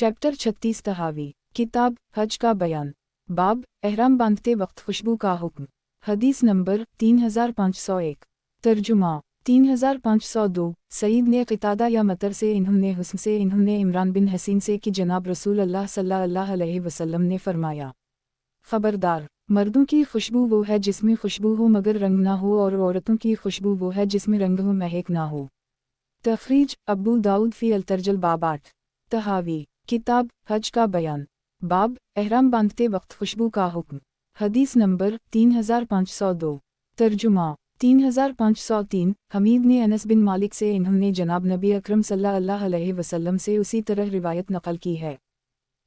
Chapter 36 तहावी किताब हज का बयान। बाब एहराम बांधते वक्त खुशबू का हुक्म। हदीस नंबर 3501। तर्जुमा 3502। सईद ने क़ितादा या मतर से इन्होंने हुस्न से इन्होंने इमरान बिन हसीन से कि जनाब रसूल अल्लाह सल्लल्लाहु अलैहि वसल्लम ने फरमाया, ख़बरदार, मर्दों की खुशबू वो है जिसमें खुशबू हो मगर रंग ना हो, और औरतों की खुशबू वो है जिसमें रंग हो महक ना हो। तखरीज अबू दाऊद फ़ी अल-तर्जुल बाब 8। तहावी किताब हज का बयान। बाब एहराम बांधते वक्त खुशबू का हुक्म। हदीस नंबर 3502। तर्जुमा 3503। हमीद ने अनस बिन मालिक से इन्होंने जनाब नबी अकरम सल्लल्लाहु अलैहि वसल्लम से उसी तरह रिवायत नकल की है।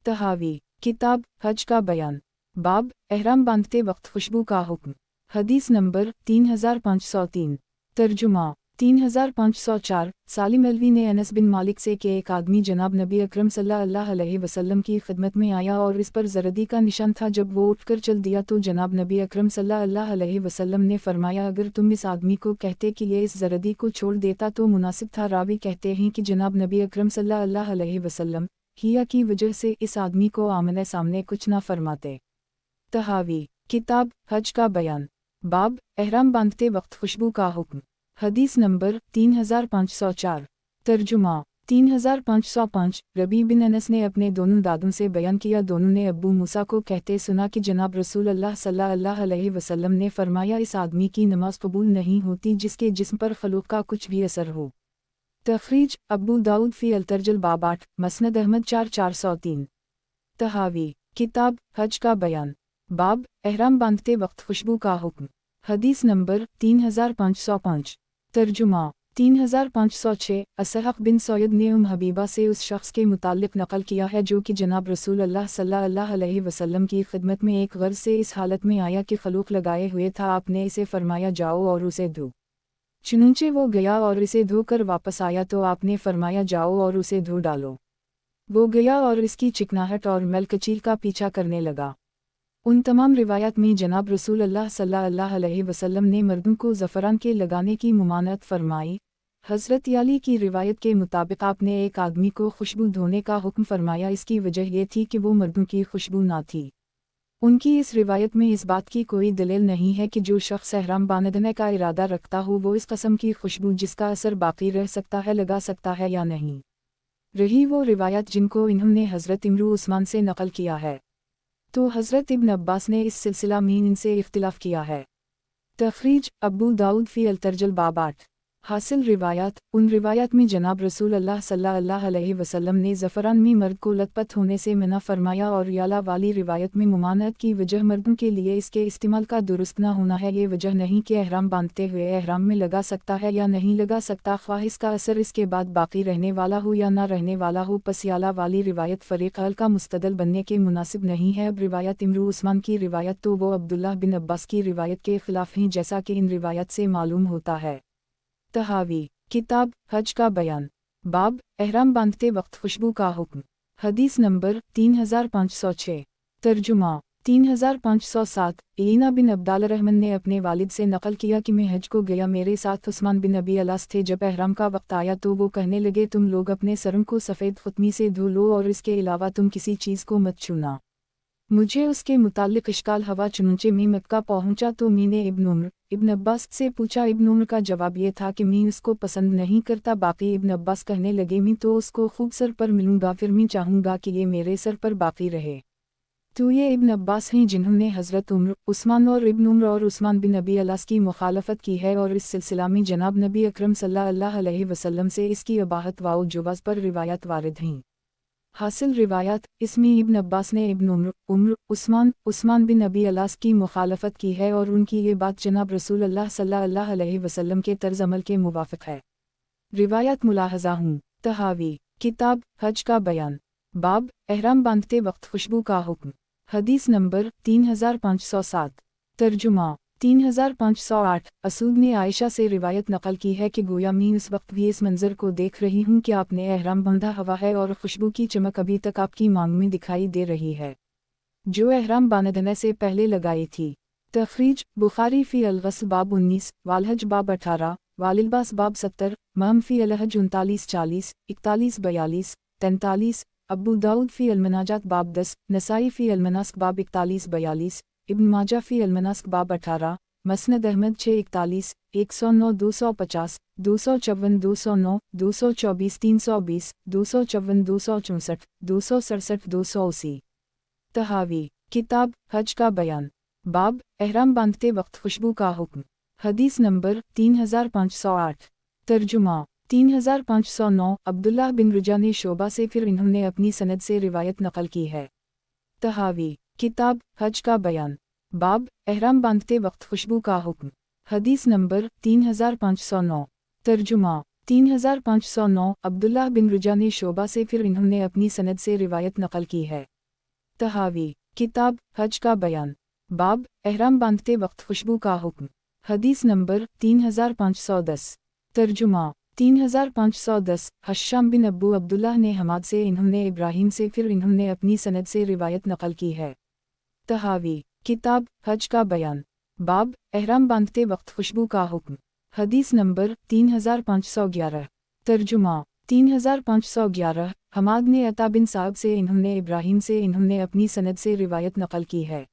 तहावी किताब हज का बयान। बाब एहराम बांधते वक्त खुशबू का हुक्म। हदीस नंबर 3503। तर्जुमा 3504। सालिम अलवी ने अनस बिन मालिक से कि एक आदमी जनाब नबी अकरम सल्लल्लाहु अलैहि वसल्लम की खिदमत में आया और इस पर ज़रदी का निशान था। जब वो उठकर चल दिया तो जनाब नबी अकरम सल्लल्लाहु अलैहि वसल्लम ने फरमाया, अगर तुम इस आदमी को कहते कि ये इस ज़रदी को छोड़ देता तो मुनासिब था। रावी कहते हैं कि जनाब नबी अकरम सल्लल्लाहु अलैहि वसल्लम हिया की वजह से इस आदमी को आमने सामने कुछ ना फरमाते। तहावी किताब हज का बयान। बाब एहराम बांधते वक्त खुशबू का हुक्म। हदीस नंबर 3504। तर्जुमा 3505। रबी बिन अनस ने अपने दोनों दादों से बयान किया, दोनों ने अब्बू मूसा को कहते सुना कि जनाब रसूल अल्लाह सल्लल्लाहु अलैहि वसल्लम ने फरमाया, इस आदमी की नमाज कबूल नहीं होती जिसके जिस्म पर खलूक का कुछ भी असर हो। तखरीज अबू दाऊद फ़ी अल-तर्जुल बाब 8। मसनद अहमद 4403। तहावी किताब हज का बयान। बाब एहराम बांधते वक्त खुशबू का हुक्म। हदीस नंबर 3505। तर्जुमा 3506। असहक़ बिन सैयद ने हबीबा से उस शख्स के मुतालिक नकल किया है जो कि जनाब रसूल अल्लाह सल्लल्लाहु अलैहि वसल्लम की खिदमत में एक गर्ज़ से इस हालत में आया कि खलूक लगाए हुए था। आपने इसे फरमाया, जाओ और उसे धो। चुनंचे वो गया और इसे धोकर वापस आया तो आपने फरमाया, जाओ और उसे धो डालो। वो गया और इसकी चिकनाहट और मैलकचील का पीछा करने लगा। उन तमाम रिवायात में जनाब रसूल अल्लाह सल्लल्लाहु अलैहि वसल्लम ने मर्दों को ज़फ़रान के लगाने की मुमानत फरमाई। हज़रत याली की रिवायत के मुताबिक आपने एक आदमी को खुशबू धोने का हुक्म फरमाया। इसकी वजह यह थी कि वो मर्दों की खुशबू ना थी। उनकी इस रिवायत में इस बात की कोई दलील नहीं है कि जो शख्स एहराम बांधने का इरादा रखता हो वो इस कस्म की खुशबू जिसका असर बाकी रह सकता है लगा सकता है या नहीं। रही वो रिवायत जिनको इन्होंने हज़रत इमरू उस्मान से नकल किया है तो हज़रत इब्न अब्बास ने इस सिलसिला में इनसे इख्तिलाफ़ किया है। तखरीज अबू दाऊद फ़ी अल-तर्जुल बाब 8। हासिल रिवायात। उन रिवायात में जनाब रसूल अल्लाह सल्लल्लाहु अलैहि वसल्लम ने ज़फ़रान में मर्द को लतपत होने से मना फरमाया, और याला वाली रिवायत में मुमानत की वजह मर्दों के लिए इसके इस्तेमाल का दुरुस्त ना होना है। ये वजह नहीं कि एहराम बांधते हुए एहराम में लगा सकता है या नहीं लगा सकता, ख्वाह इसका असर इसके बाद बाकी रहने वाला हो या ना रहने वाला हो। पस याला वाली रिवायत फ़रीक़ अल का मुस्तदल बनने के मुनासिब नहीं है। अब रिवायत इमरू उस्मान की रिवायत तो वो अब्दुल्लाह बिन अब्बास की रिवायत के ख़िलाफ़ हैं, जैसा कि इन रिवायत से मालूम होता है। तहावी किताब हज का बयान। बाब एहराम बांधते वक्त खुशबू का हुक्म। हदीस नंबर 3506। तर्जुमा 3507। इलीना बिन अब्दाल रहमान ने अपने वालिद से नकल किया कि मैं हज को गया, मेरे साथ उस्मान बिन अबी अलास थे। जब एहराम का वक्त आया तो वो कहने लगे, तुम लोग अपने सरों को सफ़ेद खुतमी से धो लो और इसके अलावा तुम किसी चीज़ को मत छूना। मुझे उसके मुतालिक इश्काल हवा, चुनंचे मैं मक्का पहुंचा तो मैंने इब्न अब्बास से पूछा। इब्न उम्र का जवाब ये था कि मैं उसको पसंद नहीं करता। बाकी इब्न अब्बास कहने लगे, मैं तो उसको खूब सर पर मिलूंगा, फिर मैं चाहूँगा कि ये मेरे सर पर बाकी रहे। तो ये इब्न अब्बास हैं जिन्होंने हज़रत उम्र, उस्मान और इब्न उम्र और उस्मान बिन अबी अलास की मुखालफत की है, और इस सिलसिला में जनाब नबी अकरम सल्लल्लाहु अलैहि वसल्लम से इसकी अबाहत व जुवाज़ पर रिवायत वारिद हैं। हासिल रिवायत। इसमें इब्न अब्बास ने इब्न उम्र, उस्मान बिन अबी अलास की मुखालफत की है, और उनकी ये बात जनाब रसूल अल्लाह सल्लल्लाहु अलैहि वसल्लम के तर्ज अमल के मुवाफ़िक है। रिवायत मुलाहज़ा हूँ। तहावी किताब हज का बयान। बाब एहराम बांधते वक्त खुशबू का हुक्म। हदीस नंबर 3507। तर्जुमा 3508। असूद ने आयशा से रिवायत नकल की है कि गोया मैं उस वक्त भी इस मंज़र को देख रही हूँ कि आपने एहराम बांधा हवा है और खुशबू की चमक अभी तक आपकी मांग में दिखाई दे रही है जो एहराम बांधने से पहले लगाई थी। तखरीज बुखारी फ़ी अल-ग़स्ल बाब 19, वालहज बाब 18, वालिलबास बाब 70, महम फ़ी अल-हज 39-40, 41-42, 43, ابو داؤد فی المناجات باب 10، نسائی فی المناسک باب 41-42، ابن ماجہ فی المناسک باب 18، مسند احمد 641، 109، 250، 254، 209، 224، 320، 254، 264، 267، 280۔ تحاوی کتاب حج کا بیان، باب احرام باندھتے وقت خوشبو کا حکم، حدیث نمبر 3508۔ ترجمہ 3509۔ عبداللہ بن رجا نے شعبہ سے پھر انہوں نے اپنی سند سے روایت نقل کی ہے۔ تحاوی کتاب حج کا بیان، باب احرام باندھتے وقت خوشبو کا حکم، حدیث نمبر 3509۔ ترجمہ 3509۔ عبداللہ بن رجا نے شعبہ سے پھر انہوں نے اپنی سند سے روایت نقل کی ہے۔ تحاوی کتاب حج کا بیان، باب احرام باندھتے وقت خوشبو کا حکم، حدیث نمبر 3510۔ ترجمہ 3510۔ حشام بن ابو عبداللہ نے حماد سے انہوں نے ابراہیم سے پھر انہوں نے اپنی سند سے روایت نقل کی ہے۔ تحاوی کتاب حج کا بیان، باب احرام باندھتے وقت خوشبو کا حکم، حدیث نمبر 3511۔ ترجمہ 3511۔ حماد نے عطا بن صاحب سے انہوں نے ابراہیم سے انہوں نے اپنی سند سے روایت نقل کی ہے۔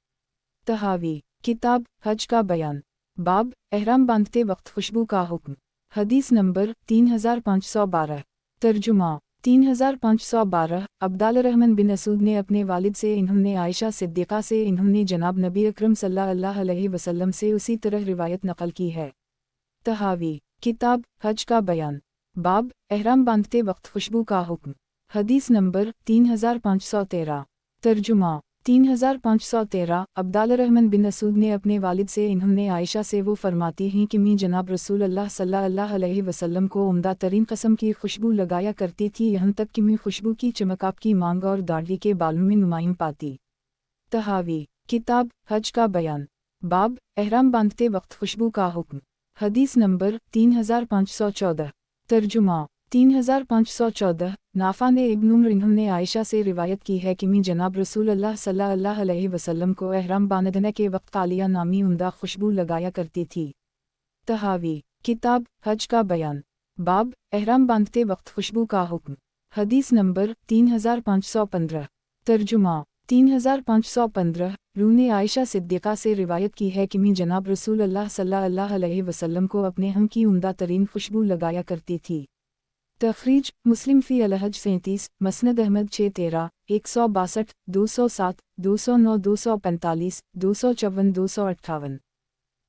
تحاوی کتاب حج کا بیان، باب احرام باندھتے وقت خوشبو کا حکم، حدیث نمبر 3512۔ ترجمہ 3512۔ عبدال الرحمن بن اسود نے اپنے والد سے انہوں نے عائشہ صدیقہ سے انہوں نے جناب نبی اکرم صلی اللہ علیہ وسلم سے اسی طرح روایت نقل کی ہے۔ تحاوی کتاب حج کا بیان، باب احرام باندھتے وقت خوشبو کا حکم، حدیث نمبر 3513۔ ترجمہ 3513۔ عبدال الرحمن بن اسود نے اپنے والد سے انہوں نے عائشہ سے وہ فرماتی ہیں کہ میں جناب رسول اللہ صلی اللہ علیہ وسلم کو عمدہ ترین قسم کی خوشبو لگایا کرتی تھی، یہاں تک کہ میں خوشبو کی چمک آپ کی مانگ اور داڑھی کے بالوں میں نمایاں پاتی۔ تحاوی کتاب حج کا بیان، باب احرام باندھتے وقت خوشبو کا حکم، حدیث نمبر 3514۔ ترجمہ 3514۔ نافع نے ابن عمر انہوں نے عائشہ سے روایت کی ہے کہ میں جناب رسول اللہ صلی اللہ علیہ وسلم کو احرام باندھنے کے وقت عالیہ نامی عمدہ خوشبو لگایا کرتی تھی۔ تحاوی کتاب حج کا بیان، باب احرام باندھتے وقت خوشبو کا حکم، حدیث نمبر 3515۔ ترجمہ 3515۔ روح نے عائشہ صدیقہ سے روایت کی ہے کہ میں جناب رسول اللہ صلی اللہ علیہ وسلم کو اپنے ہم کی عمدہ ترین خوشبو لگایا کرتی تھی۔ تخریج مسلم فی الحج 37، مسند احمد 613، 162، 207، 209، 245، 254، 258۔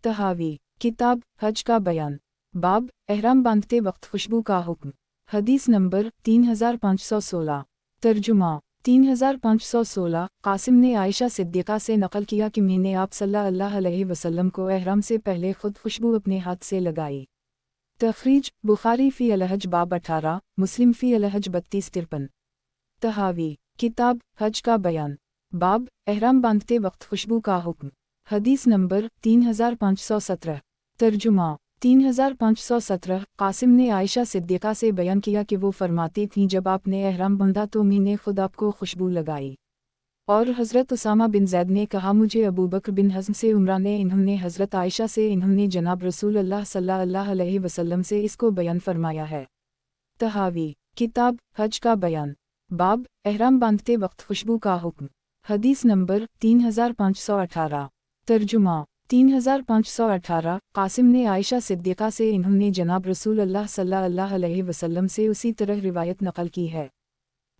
تحاوی کتاب حج کا بیان، باب احرام باندھتے وقت خوشبو کا حکم، حدیث نمبر 3516۔ ترجمہ 3516۔ قاسم نے عائشہ صدیقہ سے نقل کیا کہ میں نے آپ صلی اللہ علیہ وسلم کو احرام سے پہلے خود خوشبو اپنے ہاتھ سے لگائی۔ تخریج بخاری فی الحج باب 18، مسلم فی الحج 32-53۔ تحاوی کتاب حج کا بیان، باب احرام باندھتے وقت خوشبو کا حکم، حدیث نمبر 3517۔ ترجمہ 3517۔ قاسم نے عائشہ صدیقہ سے بیان کیا کہ وہ فرماتی تھیں جب آپ نے احرام باندھا تو میں نے خود آپ کو خوشبو لگائی۔ اور حضرت اسامہ بن زید نے کہا مجھے ابو بکر بن حزم سے عمرہ نے انہوں نے حضرت عائشہ سے انہوں نے جناب رسول اللہ صلی اللہ علیہ وسلم سے اس کو بیان فرمایا ہے۔ تحاوی کتاب حج کا بیان، باب احرام باندھتے وقت خوشبو کا حکم، حدیث نمبر 3518۔ ترجمہ 3518۔ قاسم نے عائشہ صدیقہ سے انہوں نے جناب رسول اللہ صلی اللہ علیہ وسلم سے اسی طرح روایت نقل کی ہے۔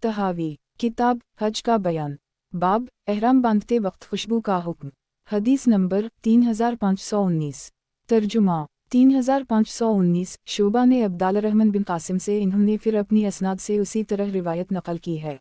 تحاوی کتاب حج کا بیان، باب احرام باندھتے وقت خوشبو کا حکم، حدیث نمبر 3519۔ ترجمہ 3519۔ شعبہ نے عبدال الرحمن بن قاسم سے انہوں نے پھر اپنی اسناد سے اسی طرح روایت نقل کی ہے۔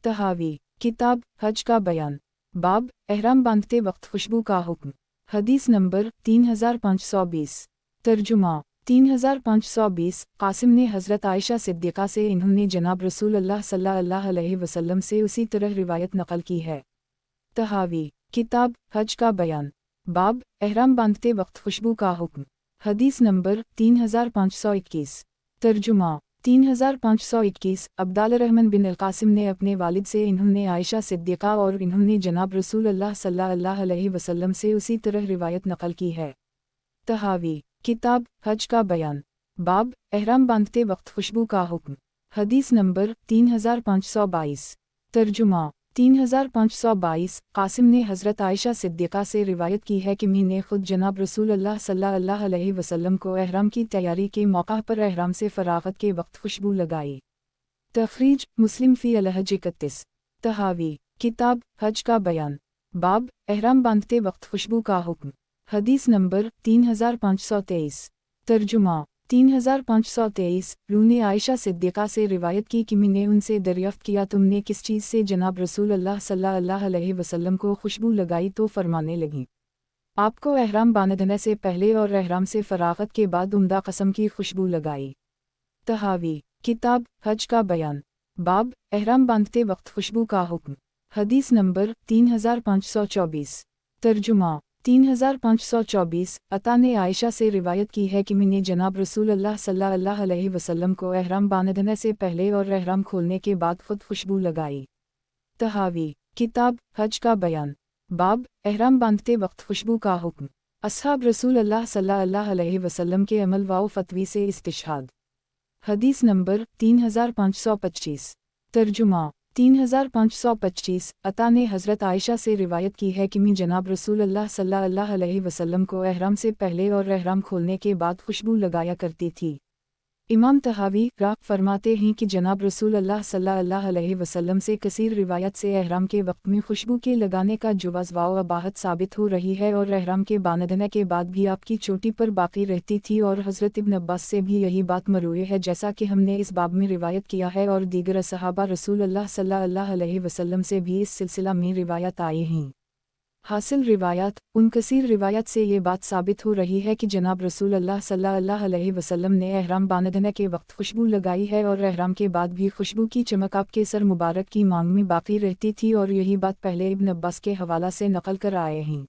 تحاوی کتاب حج کا بیان، باب احرام باندھتے وقت خوشبو کا حکم، حدیث نمبر 3520۔ ترجمہ 3520۔ قاسم نے حضرت عائشہ صدیقہ سے انہوں نے جناب رسول اللہ صلی اللہ علیہ وسلم سے اسی طرح روایت نقل کی ہے۔ تحاوی کتاب حج کا بیان، باب احرام باندھتے وقت خوشبو کا حکم، حدیث نمبر 3521۔ ترجمہ 3521۔ عبدال الرحمن بن القاسم نے اپنے والد سے انہوں نے عائشہ صدیقہ اور انہوں نے جناب رسول اللہ صلی اللہ علیہ وسلم سے اسی طرح روایت نقل کی ہے۔ تحاوی کتاب حج کا بیان، باب احرام باندھتے وقت خوشبو کا حکم، حدیث نمبر 3522۔ ترجمہ 3522۔ قاسم نے حضرت عائشہ صدیقہ سے روایت کی ہے کہ میں نے خود جناب رسول اللہ صلی اللہ علیہ وسلم کو احرام کی تیاری کے موقع پر احرام سے فراغت کے وقت خوشبو لگائی۔ تخریج مسلم فی الحج 31۔ تحاوی کتاب حج کا بیان، باب احرام باندھتے وقت خوشبو کا حکم۔ حدیث نمبر 3523۔ ترجمہ 3523۔ روح نے عائشہ صدیقہ سے روایت کی کہ میں نے ان سے دریافت کیا تم نے کس چیز سے جناب رسول اللہ صلی اللہ علیہ وسلم کو خوشبو لگائی، تو فرمانے لگیں آپ کو احرام باندھنے سے پہلے اور احرام سے فراغت کے بعد عمدہ قسم کی خوشبو لگائی۔ تحاوی کتاب حج کا بیان، باب احرام باندھتے وقت خوشبو کا حکم۔ حدیث نمبر 3524۔ ترجمہ 3524۔ عطا نے عائشہ سے روایت کی ہے کہ میں نے جناب رسول اللہ صلی اللہ علیہ وسلم کو احرام باندھنے سے پہلے اور احرام کھولنے کے بعد خود خوشبو لگائی۔ تحاوی کتاب حج کا بیان، باب احرام باندھتے وقت خوشبو کا حکم۔ اصحاب رسول اللہ صلی اللہ علیہ وسلم کے عمل و فتوی سے استشہاد۔ حدیث نمبر 3525۔ ترجمہ 3525۔ عطا نے حضرت عائشہ سے روایت کی ہے کہ میں جناب رسول اللہ صلی اللہ علیہ وسلم کو احرام سے پہلے اور احرام کھولنے کے بعد خوشبو لگایا کرتی تھی۔ امام طحاوی فرماتے ہیں کہ جناب رسول اللہ صلی اللہ علیہ وسلم سے کثیر روایت سے احرام کے وقت میں خوشبو کے لگانے کا جواز و اباحت ثابت ہو رہی ہے، اور احرام کے باندھنے کے بعد بھی آپ کی چوٹی پر باقی رہتی تھی، اور حضرت ابن عباس سے بھی یہی بات مروی ہے جیسا کہ ہم نے اس باب میں روایت کیا ہے، اور دیگر صحابہ رسول اللہ صلی اللہ علیہ وسلم سے بھی اس سلسلہ میں روایت آئی ہیں۔ حاصل روایات ان کثیر روایت سے یہ بات ثابت ہو رہی ہے کہ جناب رسول اللہ صلی اللہ علیہ وسلم نے احرام باندھنے کے وقت خوشبو لگائی ہے، اور احرام کے بعد بھی خوشبو کی چمک آپ کے سر مبارک کی مانگ میں باقی رہتی تھی، اور یہی بات پہلے ابن عباس کے حوالہ سے نقل کر آئے ہیں۔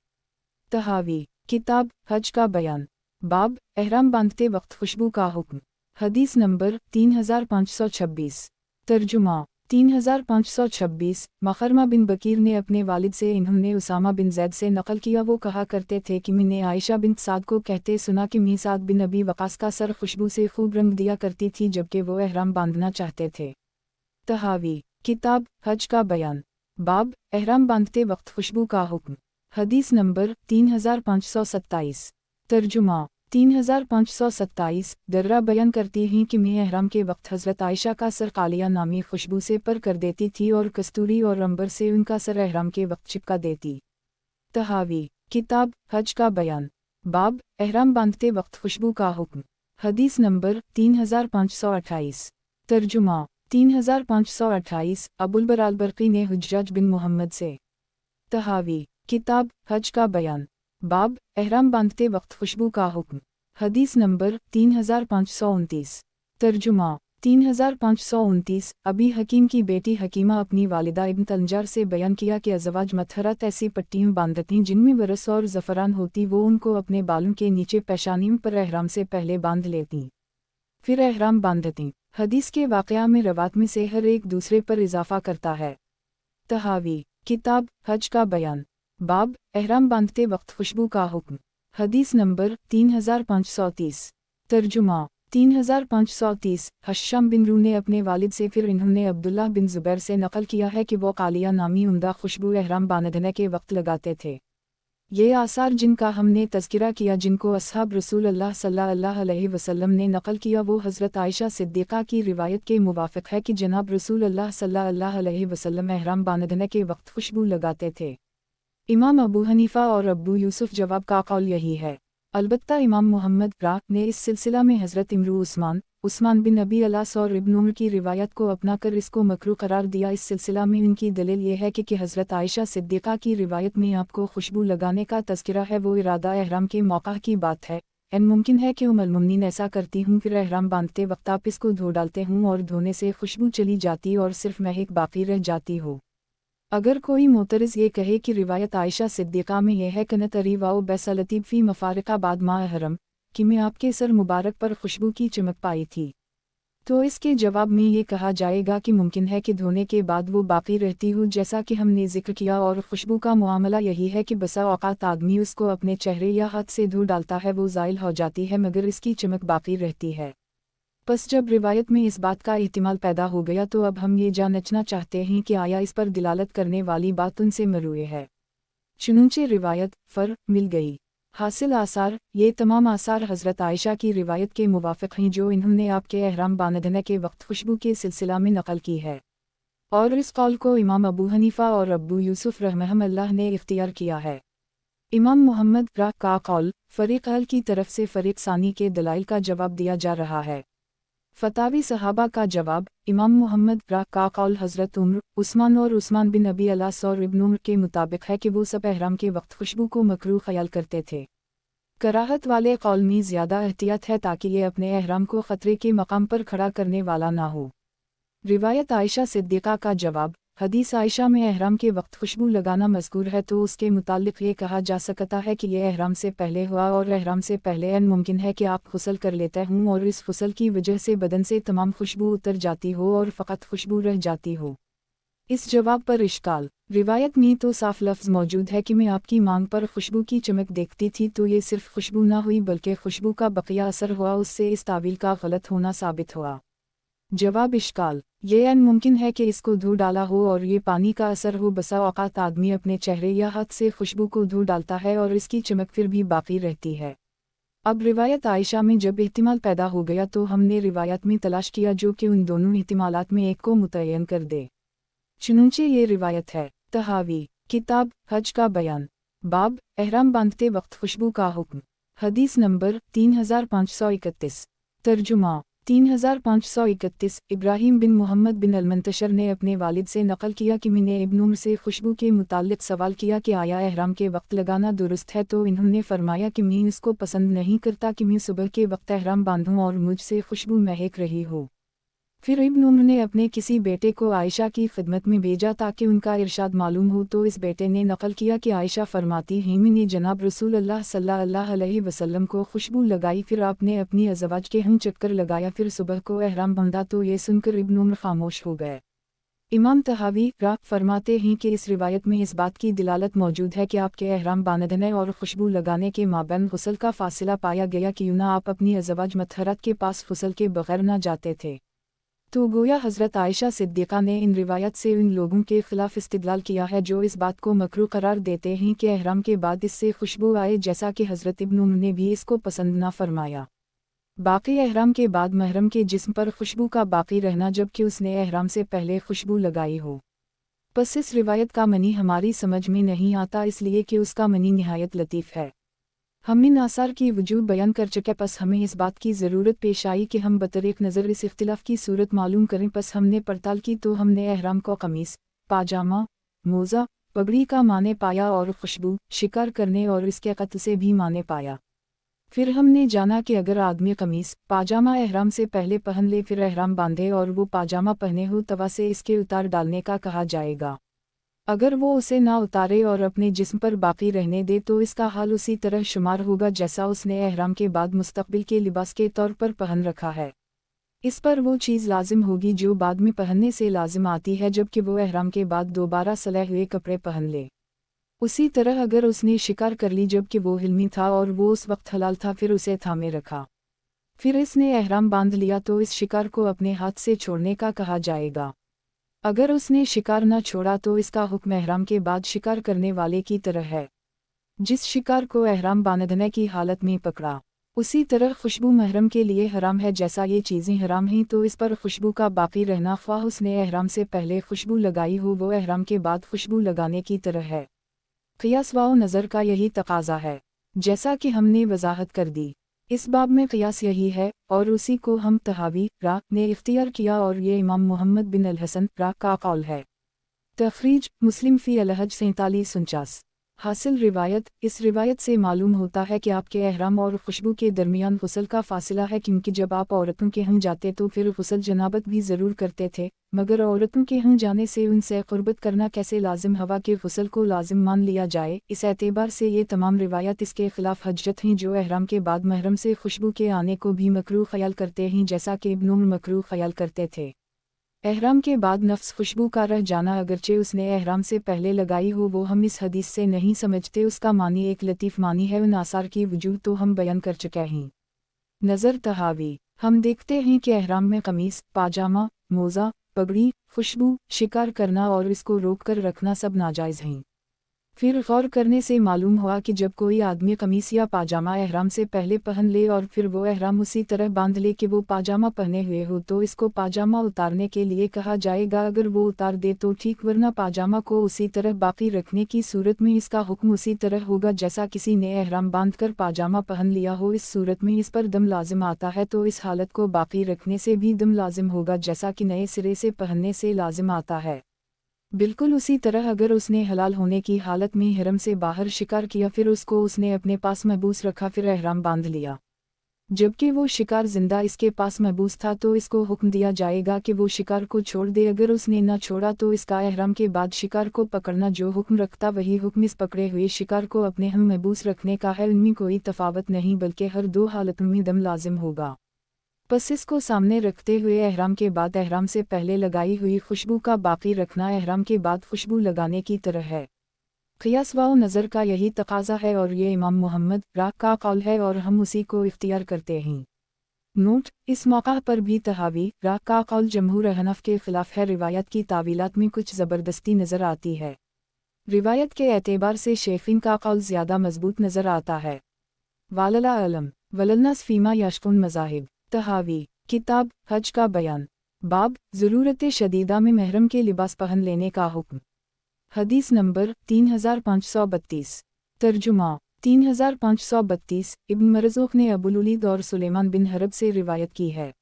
تحاوی کتاب حج کا بیان، باب احرام باندھتے وقت خوشبو کا حکم۔ حدیث نمبر 3526۔ ترجمہ 3526۔ مخرمہ بن بکیر نے اپنے والد سے انہوں نے اسامہ بن زید سے نقل کیا، وہ کہا کرتے تھے کہ میں نے عائشہ بنت سعد کو کہتے سنا کہ میں سعد بن ابی وقاص کا سر خوشبو سے خوب رنگ دیا کرتی تھی جبکہ وہ احرام باندھنا چاہتے تھے۔ تحاوی کتاب حج کا بیان، باب احرام باندھتے وقت خوشبو کا حکم۔ حدیث نمبر 3527۔ ترجمہ 3527۔ درہ بیان کرتی ہیں کہ میں احرام کے وقت حضرت عائشہ کا سر قالیہ نامی خوشبو سے پر کر دیتی تھی، اور کستوری اور عنبر سے ان کا سر احرام کے وقت چپکا دیتی۔ تحاوی کتاب حج کا بیان، باب احرام باندھتے وقت خوشبو کا حکم۔ حدیث نمبر 3528۔ ترجمہ 3528۔ ابو البراء البرقی نے حجاج بن محمد سے۔ تحاوی کتاب حج کا بیان، باب احرام باندھتے وقت خوشبو کا حکم۔ حدیث نمبر 3529۔ ترجمہ 3529۔ ابی حکیم کی بیٹی حکیمہ اپنی والدہ ابن تنجار سے بیان کیا کہ ازواج مطہرات ایسی پٹیاں باندھتیں جن میں ورس اور زعفران ہوتی، وہ ان کو اپنے بالوں کے نیچے پیشانیوں پر احرام سے پہلے باندھ لیتیں، پھر احرام باندھتیں۔ حدیث کے واقعہ میں روات میں سے ہر ایک دوسرے پر اضافہ کرتا ہے۔ تحاوی کتاب حج کا بیان، باب احرام باندھتے وقت خوشبو کا حکم۔ حدیث نمبر 3530۔ ترجمہ 3530۔ حشام بن روح نے اپنے والد سے پھر انہوں نے عبداللہ بن زبیر سے نقل کیا ہے کہ وہ قالیہ نامی عمدہ خوشبو احرام باندھنے کے وقت لگاتے تھے۔ یہ آثار جن کا ہم نے تذکرہ کیا، جن کو اصحاب رسول اللہ صلی اللہ علیہ وسلم نے نقل کیا، وہ حضرت عائشہ صدیقہ کی روایت کے موافق ہے کہ جناب رسول اللہ صلی اللہ علیہ وسلم احرام باندھنے کے وقت خوشبو لگاتے تھے۔ امام ابو حنیفہ اور ابو یوسف جواب کا قول یہی ہے، البتہ امام محمد نے اس سلسلہ میں حضرت امرؤ عثمان بن ابی الاس اور ابن عمر کی روایت کو اپنا کر اس کو مکروہ قرار دیا۔ اس سلسلہ میں ان کی دلیل یہ ہے کہ حضرت عائشہ صدیقہ کی روایت میں آپ کو خوشبو لگانے کا تذکرہ ہے، وہ ارادہ احرام کے موقع کی بات ہے۔ ممکن ہے کہ ام المؤمنین ایسا کرتی ہوں، پھر احرام باندھتے وقت آپ اس کو دھو ڈالتے ہوں اور دھونے سے خوشبو چلی جاتی اور صرف مہک باقی رہ جاتی ہو۔ اگر کوئی معترض یہ کہے کہ روایت عائشہ صدیقہ میں یہ ہے کنت اریواؤ بیسلطیب فی مفارقہ بعد ما احرم کہ میں آپ کے سر مبارک پر خوشبو کی چمک پائی تھی، تو اس کے جواب میں یہ کہا جائے گا کہ ممکن ہے کہ دھونے کے بعد وہ باقی رہتی ہو، جیسا کہ ہم نے ذکر کیا، اور خوشبو کا معاملہ یہی ہے کہ بسا اوقات آدمی اس کو اپنے چہرے یا ہاتھ سے دھو ڈالتا ہے، وہ زائل ہو جاتی ہے مگر اس کی چمک باقی رہتی ہے۔ बस जब रिवायत में इस बात का एहतिमाल पैदा हो गया तो अब हम ये जानना चाहते हैं कि आया इस पर दिलालत करने वाली बात उनसे मरूए है। चुनूंचे रिवायत मिल गई। हासिल आसार, ये तमाम आसार हज़रत आयशा की रिवायत के मुवाफ़िक़ हैं जो इन्होंने आपके एहराम बांधने के वक्त खुशबू के सिलसिला में नक़ल की है, और इस कौल को इमाम अबू हनीफ़ा और अबू यूसुफ़ रहमहुल्लाह ने इख्तियार किया है। इमाम मुहम्मद का कौल फ़रीक़ अल की तरफ से फ़रीक़ सानी के दलाइल का जवाब दिया जा रहा है। फ़तावी सहाबा का जवाब, इमाम मुहम्मद का कौल हज़रत उम्र, उस्मान और उस्मान बिन अबी अलास और इब्न उम्र के मुताबिक है कि वो सब एहराम के वक्त खुशबू को मकरूह ख्याल करते थे। कराहत वाले कौल में ज़्यादा एहतियात है ताकि ये अपने एहराम को ख़तरे के मकाम पर खड़ा करने वाला ना हो। रिवायत आयशा सिद्दीक़ा का जवाब, हदीस आयशा में एहराम के वक्त खुशबू लगाना मज़कूर है तो उसके मुतालिक ये कहा जा सकता है कि यह एहराम से पहले हुआ और एहराम से पहले अन मुमकिन है कि आप गुस्ल कर लेते हों और इस गुस्ल की वजह से बदन से तमाम खुशबू उतर जाती हो और फ़कत खुशबू रह जाती हो। इस जवाब पर इश्काल, रिवायत में तो साफ लफ्ज़ मौजूद है कि मैं आपकी मांग पर खुशबू की चमक देखती थी तो ये सिर्फ खुशबू ना हुई बल्कि खुशबू का बकिया असर हुआ, उससे इस तावील का गलत होना साबित हुआ। जवाब इश्काल, ये अन मुमकिन है कि इसको धो डाला हो और ये पानी का असर हो। बसा औक़ात आदमी अपने चेहरे या हाथ से खुशबू को धो डालता है और इसकी चमक फिर भी बाकी रहती है। अब रिवायत आयशा में जब एहतिमाल पैदा हो गया तो हमने रिवायत में तलाश किया जो कि उन दोनों एहतिमालात में एक को मुतय्यन कर दे। चुनूंचे ये रिवायत है। तहावी, किताब हज का बयान, बाब एहराम बांधते वक्त खुशबू का हुक्म। हदीस नंबर 3531। तर्जुमा 3531। इब्राहीम बिन मोहम्मद बिन अलमंतशर ने अपने वालिद से नकल किया कि मैंने इब्न उम्र से खुशबू के मुताल्लिक़ सवाल किया कि आया एहराम के वक्त लगाना दुरुस्त है, तो इन्होंने फरमाया कि मैं इसको पसंद नहीं करता कि मैं सुबह के वक्त एहराम बांधूं और मुझसे खुशबू महक रही हो। फिर इब्न उम्र ने अपने किसी बेटे को आयशा की खिदमत में भेजा ताकि उनका इरशाद मालूम हो, तो इस बेटे ने नकल किया कि आयशा फरमाती हैं मैंने जनाब रसूलुल्लाह सल्लल्लाहु अलैहि वसल्लम को खुशबू लगाई, फिर आपने अपनी अज़वाज के हम चक्कर लगाया, फिर सुबह को एहराम बांधा। तो ये सुनकर इब्न उम्र खामोश हो गए। इमाम तहावी फरमाते हैं कि इस रिवायत में इस बात की दिलालत मौजूद है कि आपके एहराम बांधने और खुशबू लगाने के माबैन गुस्ल का फासिला पाया गया कि यूं आप अपनी अज़वाज मतहरत के पास गुस्ल के बगैर न जाते थे। तो गोया हज़रत आयशा सिद्दीक़ा ने इन रिवायत से उन लोगों के ख़िलाफ़ इस्तिदलाल किया है जो इस बात को मकरूह करार देते हैं कि एहराम के बाद इससे खुशबू आए, जैसा कि हज़रत इब्न उम्र ने भी इसको पसंद ना फरमाया। बाकी एहराम के बाद महरम के जिस्म पर खुशबू का बाकी रहना जबकि उसने एहराम से पहले खुशबू लगाई हो। बस इस रिवायत का मनी हमारी समझ में नहीं आता, इसलिए कि उसका मनी निहायत लतीफ़ है। हम इन आसार की वजूद बयान कर चुके, पस हमें इस बात की ज़रूरत पेश आई कि हम बतरीक़ नज़र इस इख्तिलाफ़ की सूरत मालूम करें। पस हमने पड़ताल की तो हमने एहराम को कमीज़, पाजामा, मोज़ा, पगड़ी का माने पाया और खुशबू, शिकार करने और इसके कत्ल से भी माने पाया। फिर हमने जाना कि अगर आदमी कमीज़, पाजामा एहराम से पहले पहन ले फिर एहराम बांधे और वो पाजामा पहने हो तवा से इसके उतार डालने का कहा जाएगा। अगर वो उसे ना उतारे और अपने जिस्म पर बाकी रहने दे तो इसका हाल उसी तरह शुमार होगा जैसा उसने एहराम के बाद मुस्तक़बिल के लिबास के तौर पर पहन रखा है। इस पर वो चीज़ लाजिम होगी जो बाद में पहनने से लाजिम आती है, जबकि वो एहराम के बाद दोबारा सले हुए कपड़े पहन ले। उसी तरह अगर उसने शिकार कर ली जबकि वो हिल्मी था और वो उस वक्त हलाल था, फिर उसे थामे रखा, फिर इसने एहराम बांध लिया तो इस शिकार को अपने हाथ से छोड़ने का कहा जाएगा। अगर उसने शिकार न छोड़ा तो इसका हुक्म एहराम के बाद शिकार करने वाले की तरह है, जिस शिकार को एहराम बांधने की हालत में पकड़ा। उसी तरह खुशबू महरम के लिए हराम है, जैसा ये चीज़ें हराम हैं तो इस पर खुशबू का बाकी रहना ख्वाह उसने एहराम से पहले खुशबू लगाई हो वो एहराम के बाद खुशबू लगाने की तरह है। क़ियास व नज़र का यही तकाज़ा है, जैसा कि हमने वजाहत कर दी। इस बाब में क़ियास यही है और उसी को हम तहावी ने इख्तियार किया और ये इमाम मुहम्मद बिन अल हसन का कौल है। तखरीज मुस्लिम फ़ी अलहज 4749। हासिल रिवायत, इस रिवायत से मालूम होता है कि आपके एहराम और खुशबू के दरमियान गुस्ल का फासिला है, क्योंकि जब आप औरतों के यहाँ जाते तो फिर गुस्ल जनाबत भी ज़रूर करते थे, मगर औरतों के यहाँ जाने से उनसे क़ुर्बत करना कैसे लाजिम हवा के गुस्ल को लाजिम मान लिया जाए। इस एतबार से ये तमाम रिवायत इसके ख़िलाफ़ हज्जत हैं जो एहराम के बाद महरम से खुशबू के आने को भी मकरूह ख्याल करते हैं, जैसा कि इब्न उम्र मकरूह ख्याल करते थे। एहराम के बाद नफ्स खुशबू का रह जाना अगरचे उसने एहराम से पहले लगाई हो वो हम इस हदीस से नहीं समझते, उसका मानी एक लतीफ़ मानी है। उन आसार की वजूद तो हम बयान कर चुके हैं। नज़र तहावी हम देखते हैं कि एहराम में कमीज, पाजामा, मोज़ा, पगड़ी, खुशबू, शिकार करना और इसको रोक कर रखना सब नाजायज़ हैं। फिर गौर करने से मालूम हुआ कि जब कोई आदमी कमीज या पाजामा एहराम से पहले पहन ले और फिर वो एहराम उसी तरह बांध ले कि वो पाजामा पहने हुए हो तो इसको पाजामा उतारने के लिए कहा जाएगा। अगर वो उतार दे तो ठीक, वरना पाजामा को उसी तरह बाकी रखने की सूरत में इसका हुक्म उसी तरह होगा जैसा किसी ने एहराम बांधकर पाजामा पहन लिया हो। इस सूरत में इस पर दम लाजिम आता है तो इस हालत को बाकी रखने से भी दम लाजिम होगा जैसा कि नए सिरे से पहनने से लाजिम आता है। बिल्कुल उसी तरह अगर उसने हलाल होने की हालत में हरम से बाहर शिकार किया, फिर उसको उसने अपने पास महबूस रखा, फिर एहराम बांध लिया, जबकि वो शिकार जिंदा इसके पास महबूस था, तो इसको हुक्म दिया जाएगा कि वो शिकार को छोड़ दे। अगर उसने न छोड़ा तो इसका एहराम के बाद शिकार को पकड़ना जो हुक्म रखता वही हुक्म इस पकड़े हुए शिकार को अपने हम महबूस रखने का है। इनमें कोई तफावत नहीं बल्कि हर दो हालतों में दम लाजिम होगा। बस इसको सामने रखते हुए एहराम के बाद एहराम से पहले लगाई हुई खुशबू का बाकी रखना एहराम के बाद खुशबू लगाने की तरह है। क़ियास व नज़र का यही तकाज़ा है और ये इमाम मुहम्मद राह का कौल है और हम उसी को इख्तियार करते हैं। नोट: इस मौका पर भी तहावी राह का कौल जमहूर हनफ के ख़िलाफ़ है। रिवायत की तावीलात में कुछ ज़बरदस्ती नज़र आती है। रिवायत के एतबार से शेखीन का कौल ज़्यादा मजबूत नज़र आता है। वालला अलम वलन्नास फ़ीमा यशकुन मज़ाहिब। तहावी किताब हज का बयान। बाब ज़रूरत शदीदा में महरम के लिबास पहन लेने का हुक्म। हदीस नंबर 3532। तर्जुमा 3532। इब्न मरज़ूक़ ने अबुल-वलीद और सुलेमान बिन हरब से रिवायत की है।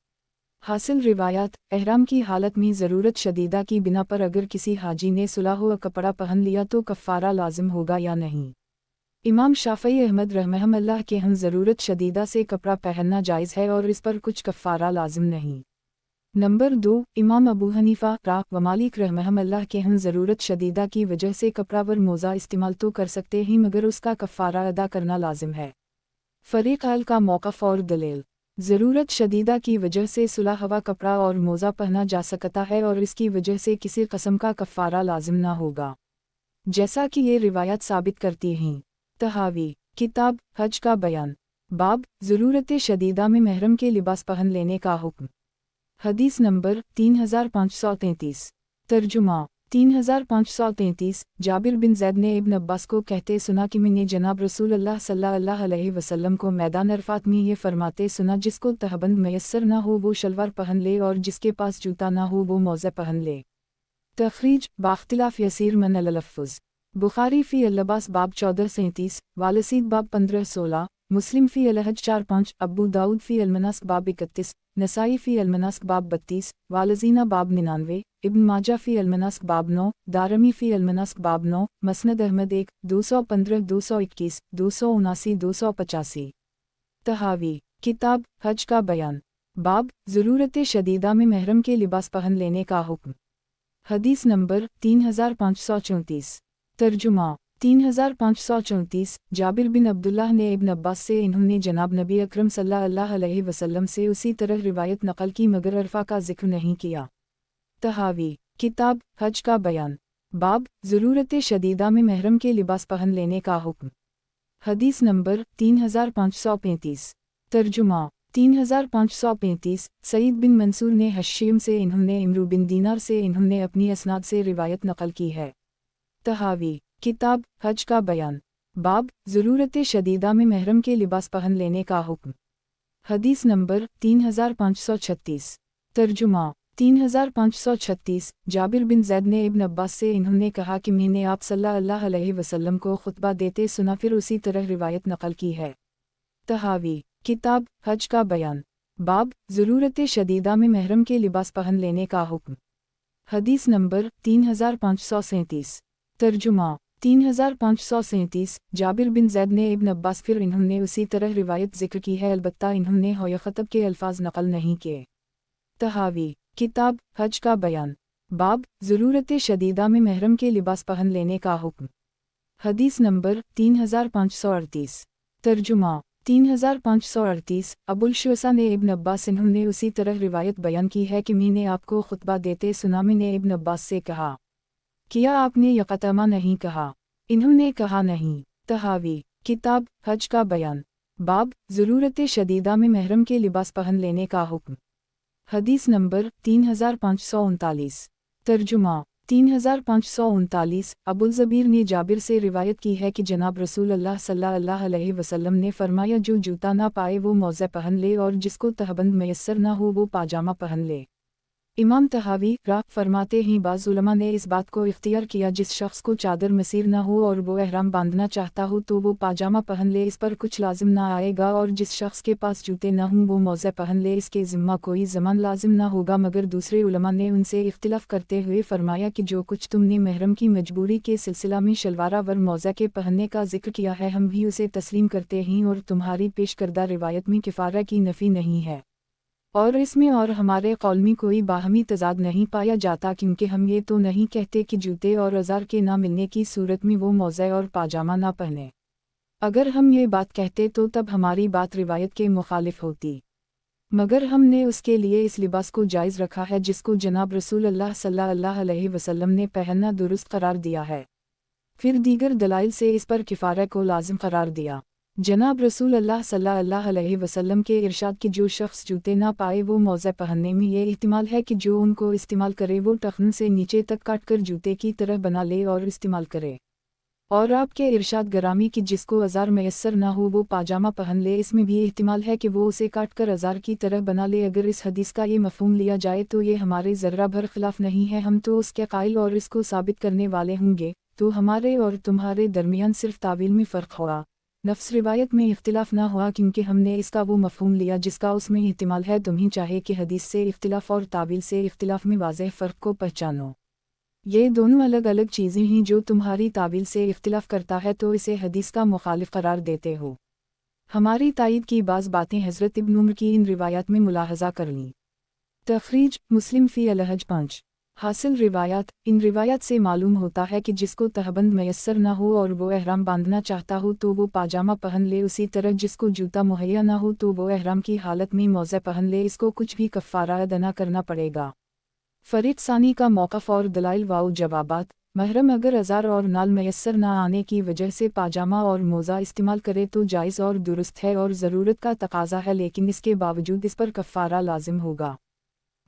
हासिल रिवायत: एहराम की हालत में ज़रूरत शदीदा की बिना पर अगर किसी हाजी ने सुलह हुआ कपड़ा पहन लिया तो कफ़ारा लाजिम होगा या नहीं। इमाम शाफ़ई अहमद रहमहुल्लाह के हम ज़रूरत शदीदा से कपड़ा पहनना जायज़ है और इस पर कुछ कफ़ारा लाजिम नहीं। नंबर 2 इमाम अबू हनीफ़ा व मालिक रहमहुल्लाह के हम ज़रूरत शदीदा की वजह से कपड़ा वर मोज़ा इस्तेमाल तो कर सकते हैं मगर उसका कफ़ारा अदा करना लाजिम है। फ़रीक़ अल का मौक़िफ़ और दलील: ज़रूरत शदीदा की वजह से सुलह हुआ कपड़ा और मोज़ा पहना जा सकता है और इसकी वजह से किसी क़स्म का कफ़ारा लाजिम ना होगा, जैसा कि ये रिवायत साबित करती हैं। तहावी किताब हज का बयान। बाब ज़रूरत शदीदा में महरम के लिबास पहन लेने का हुक्म। हदीस नंबर 3533। तर्जुमा 3533। जाबिर बिन ज़ैद ने इब्न अब्बास को कहते सुना कि मैंने जनाब रसूलुल्लाह सल्लल्लाहु अलैहि वसल्लम को मैदान अरफ़ात में ये फरमाते सुना, जिसको तहबंद मैसर ना हो वो शलवार पहन ले और जिसके पास जूता ना हो वो मौज़ा पहन ले। तख़रीज बाख्तिलाफ़ यसीर मन अल-लफ़्ज़। बुखारी फ़ी अल-लिबास बाब 1437, वालसीद बाब 1516, मुस्लिम फ़ी अल-हज 45, अबू दाऊद फ़ी अल-मनास्क बाब 31, नसाई फ़ी अल-मनास्क बाब 32, वालज़ीना बाब 99, इब्न माजा फ़ी अल-मनास्क बाब 9, दारमी फ़ी अल-मनास्क बाब 9, मसनद अहमद 1, 215, 221, 279, 285। तहावी किताब हज का बयान। बाब ज़रूरत शदीदा में महरम के लिबास पहन लेने का हुक्म। हदीस नंबर 3534। तर्जुमा 3534। जाबिर बिन अब्दुल्लाह ने इब्न अब्बास से इन्होंने जनाब नबी अकरम सल्लल्लाहु अलैहि वसल्लम से उसी तरह रिवायत नकल की मगर अरफा का जिक्र नहीं किया। तहावी किताब हज का बयान। बाब ज़रूरत शदीदा में महरम के लिबास पहन लेने का हुक्म। हदीस नंबर 3535। तर्जुमा 3535। सईद बिन मंसूर ने हशीम से इन्होंने इमरू बिन दीनार से इन्होंने अपनी असनाद से रिवायत नकल की है। तहावी किताब हज का बयान। बाब ज़रूरत शदीदा में महरम के लिबास पहन लेने का हुक्म। हदीस नंबर 3536। तर्जुमा 3536। जाबिर बिन ज़ैद ने इब्न अब्बास से इन्होंने कहा कि मैंने आप सल्लल्लाहु अलैहि वसल्लम को खुतबा देते सुना, फिर उसी तरह रिवायत नकल की है। तहावी किताब हज का बयान। बाब ज़रूरत शदीदा में महरम के लिबास पहन लेने का हुक्म। हदीस नंबर 3537। तर्जुमा 3537। जाबिर बिन ज़ैद ने इब्न अब्बास फिर इन्होंने उसी तरह रिवायत ज़िक्र की है, अलबत्ता इन्होंने होय ख़तब के अल्फाज नकल नहीं किए। तहावी किताब हज का बयान। बाब ज़रूरत शदीदा में महरम के लिबास पहन लेने का हुक्म। हदीस नंबर 3538। तर्जुमा 3538। अबुल शुअसा ने इब्न अब्बास इन्होंने उसी तरह रिवायत बयान की है कि मैंने आपको खुतबा देते सुना, मैंने इब्न अब्बास से कहा, किया आपने यक़तमा नहीं कहा? इन्होंने कहा नहीं। तहावी किताब हज का बयान। बाब ज़रूरत शदीदा में महरम के लिबास पहन लेने का हुक्म। हदीस नंबर 3539। तर्जुमा 3539। अबुल ज़बीर ने जाबिर से रिवायत की है कि जनाब रसूल अल्लाह सल्लल्लाहु अलैहि वसल्लम ने फरमाया, जो जूता ना पाए वो मौज़े पहन ले और जिसको तहबंद मैसर ना हो वो पाजामा पहन ले। इमाम तहावी रा फरमाते हैं, बाज़ उलमा ने इस बात को इख्तियार किया, जिस शख्स को चादर मसीर ना हो और वो एहराम बांधना चाहता हो तो वो पाजामा पहन ले, इस पर कुछ लाजिम ना आएगा, और जिस शख्स के पास जूते ना हों वो मौज़े पहन ले, इसके ज़िम्मा कोई ज़मान लाजिम ना होगा। मगर दूसरे उलमा ने उनसे इख्तिलाफ़ करते हुए फरमाया कि जो कुछ तुमने महरम की मजबूरी के सिलसिला में शलवारा वर मौज़े के पहनने का जिक्र किया है हम भी उसे तस्लीम करते हैं, और तुम्हारी पेश करदा रिवायत में किफ़ारा की नफ़ी नहीं है, और इसमें और हमारे कौल में कोई बाहमी तजाद नहीं पाया जाता, क्योंकि हम ये तो नहीं कहते कि जूते और औजार के ना मिलने की सूरत में वो मौज़े और पाजामा ना पहने। अगर हम ये बात कहते तो तब हमारी बात रिवायत के मुखालिफ होती, मगर हमने उसके लिए इस लिबास को जायज़ रखा है जिसको जनाब रसूल अल्लाह सल्लल्लाहु अलैहि वसल्लम ने पहनना दुरुस्त करार दिया है। फिर दीगर दलाइल से इस पर किफ़ारा को लाजिम करार दिया। जनाब रसूल अल्लाह सल्लल्लाहु अलैहि वसल्लम के इरशाद कि जो शख्स जूते ना पाए वो मौज़े पहनने में ये इस्तेमाल है कि जो उनको इस्तेमाल करे वो टखन से नीचे तक काट कर जूते की तरह बना ले और इस्तेमाल करे। और आपके इरशाद गरामी कि जिसको अज़ार मैसर ना हो वो पाजामा पहन ले, इसमें भी इस्तेमाल है कि वो उसे काट कर अज़ार की तरह बना ले। अगर इस हदीस का ये मफ़हूम लिया जाए तो ये हमारे ज़र्रा भर खिलाफ नहीं है, हम तो उसके कायल और इसको साबित करने वाले होंगे, तो हमारे और तुम्हारे दरमियान सिर्फ तावील में फ़र्क हुआ, नफ्स रिवायत में इख्तिलाफ़ ना हुआ, क्योंकि हमने इसका वो मफ़हूम लिया जिसका उसमें इस्तेमाल है। तुम्हें चाहे कि हदीस से इख्तिलाफ़ और तावील से इख्तिलाफ़ में वाज़ेह फ़र्क को पहचानो। ये दोनों अलग अलग चीज़ें हैं, जो तुम्हारी तावील से इख्तिलाफ़ करता है तो इसे हदीस का मुखालिफ करार देते हो। हमारी तायीद की बाज़ बातें हज़रत इब्न उमर की इन रिवायात में मुलाहज़ा कर लीं। तख़रीज मुस्लिम फ़ी अलहज 5। हासिल रिवायात। इन रिवायात से मालूम होता है कि जिसको तहबंद मैसर ना हो और वो एहराम बांधना चाहता हो तो वो पाजामा पहन ले, उसी तरह जिसको जूता मुहैया ना हो तो वो एहराम की हालत में मौज़े पहन ले, इसको कुछ भी कफ़ारा अदा ना करना पड़ेगा। फ़रीद सानी का मौक़िफ़ और दलाइल वाउ जवाबात। महरम अगर अज़ार और नाल मैसर ना आने की वजह से पाजामा और मोज़ा इस्तेमाल करे तो जायज़ और दुरुस्त है और ज़रूरत का तकाज़ा है, लेकिन इसके बावजूद इस पर कफ़ारा लाजिम होगा।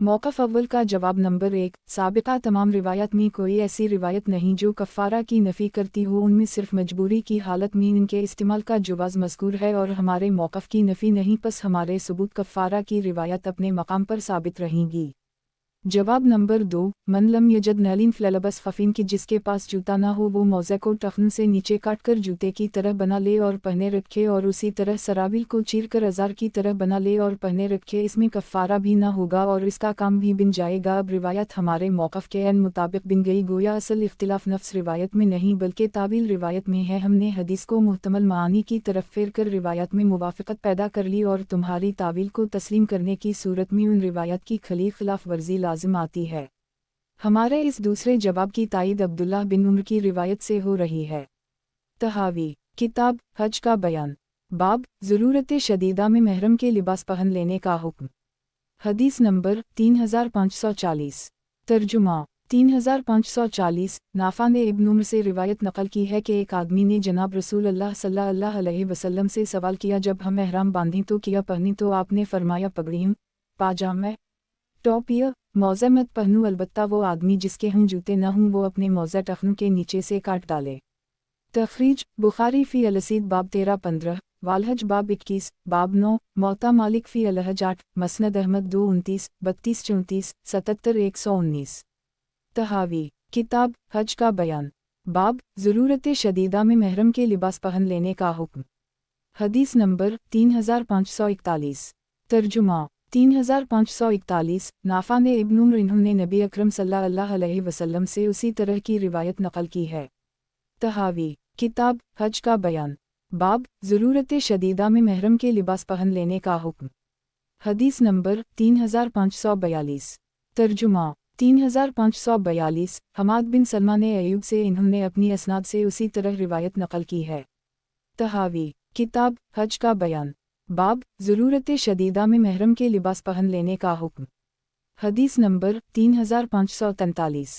मौक़िफ़ अव्वल का जवाब नंबर 1। साबिक़ा तमाम रिवायत में कोई ऐसी रिवायत नहीं जो कफ़ारा की नफ़ी करती हो, उनमें सिर्फ मजबूरी की हालत में इनके इस्तेमाल का जवाज़ मज़कूर है और हमारे मौक़िफ़ की नफ़ी नहीं, बस हमारे सबूत कफ़ारा की रिवायत अपने मकाम पर साबित रहेंगी। जवाब नंबर 2। मन लम यजद नलीन फ़लबस ख़फ़ीन की जिसके पास जूता ना हो वो मौज़े को टखन से नीचे काट कर जूते की तरह बना ले और पहने रखे, और उसी तरह सराबिल को चीर कर अज़ार की तरह बना ले और पहने रखे, इसमें कफ़ारा भी ना होगा और इसका काम भी बिन जाएगा। अब रिवायत हमारे मौक़िफ़ के एन मुताबिक बिन गई, गोया असल इख्तिलाफ़ नफ्स रिवायत में नहीं बल्कि तावील रिवायत में है। हमने हदीस को मुहतमल मानी की तरफ फेर कर रिवायत में मुवाफ़क़त पैदा कर ली और तुम्हारी तावील को तस्लीम करने की सूरत में उन रिवायत की खिलाफ़ वर्जी लाजिम आती है। हमारे इस दूसरे जवाब की तायीद अब्दुल्लाह बिन उमर की रिवायत से हो रही है। तहावी किताब हज का बयान। बाब ज़रूरत शदीदा में महरम के लिबास पहन लेने का हुक्म। हदीस नंबर 3540। तर्जुमा 3540। नाफा ने इब्न उमर से रिवायत नकल की है कि एक आदमी ने जनाब रसूल अल्लाह सल्लल्लाहु अलैहि वसल्लम से सवाल किया, जब हम एहराम बांधें तो क्या पहनी, तो आपने फरमाया पगड़ीम, पाजामा, टोपिया, मौज़े मत पहनूं, अलबत्ता वो आदमी जिसके हों जूते न हों वो अपने मौज़े टखनों के नीचे से काट डाले। तख़रीज बुखारी फ़ी अलसीद बाब 13-15, वालहज बाब 21, बाब 9, मौता मालिक फ़ी अलहज 8, मसनद अहमद 2-29, 32-34, 77-119। तहावी किताब हज का बयान। बाब ज़रूरत शदीदा में महरम के लिबास पहन लेने का हुक्म। हदीस नंबर 3541। तर्जुमा 3541। नाफा ने इब्न उमर इन्होंने नबी अकरम सल्लल्लाहु अलैहि वसल्लम से उसी तरह की रिवायत नकल की है। तहावी किताब हज का बयान। बाब ज़रूरत शदीदा में महरम के लिबास पहन लेने का हुक्म। हदीस नंबर 3542। तर्जुमा 3542। हमाद बिन सलमा ने अयूब से इन्होंने अपनी असनाद से उसी तरह रिवायत नकल की है। तहावी किताब हज का बयान। बाब ज़रूरत शदीदा में महरम के लिबास पहन लेने का हुक्म। हदीस नंबर 3543।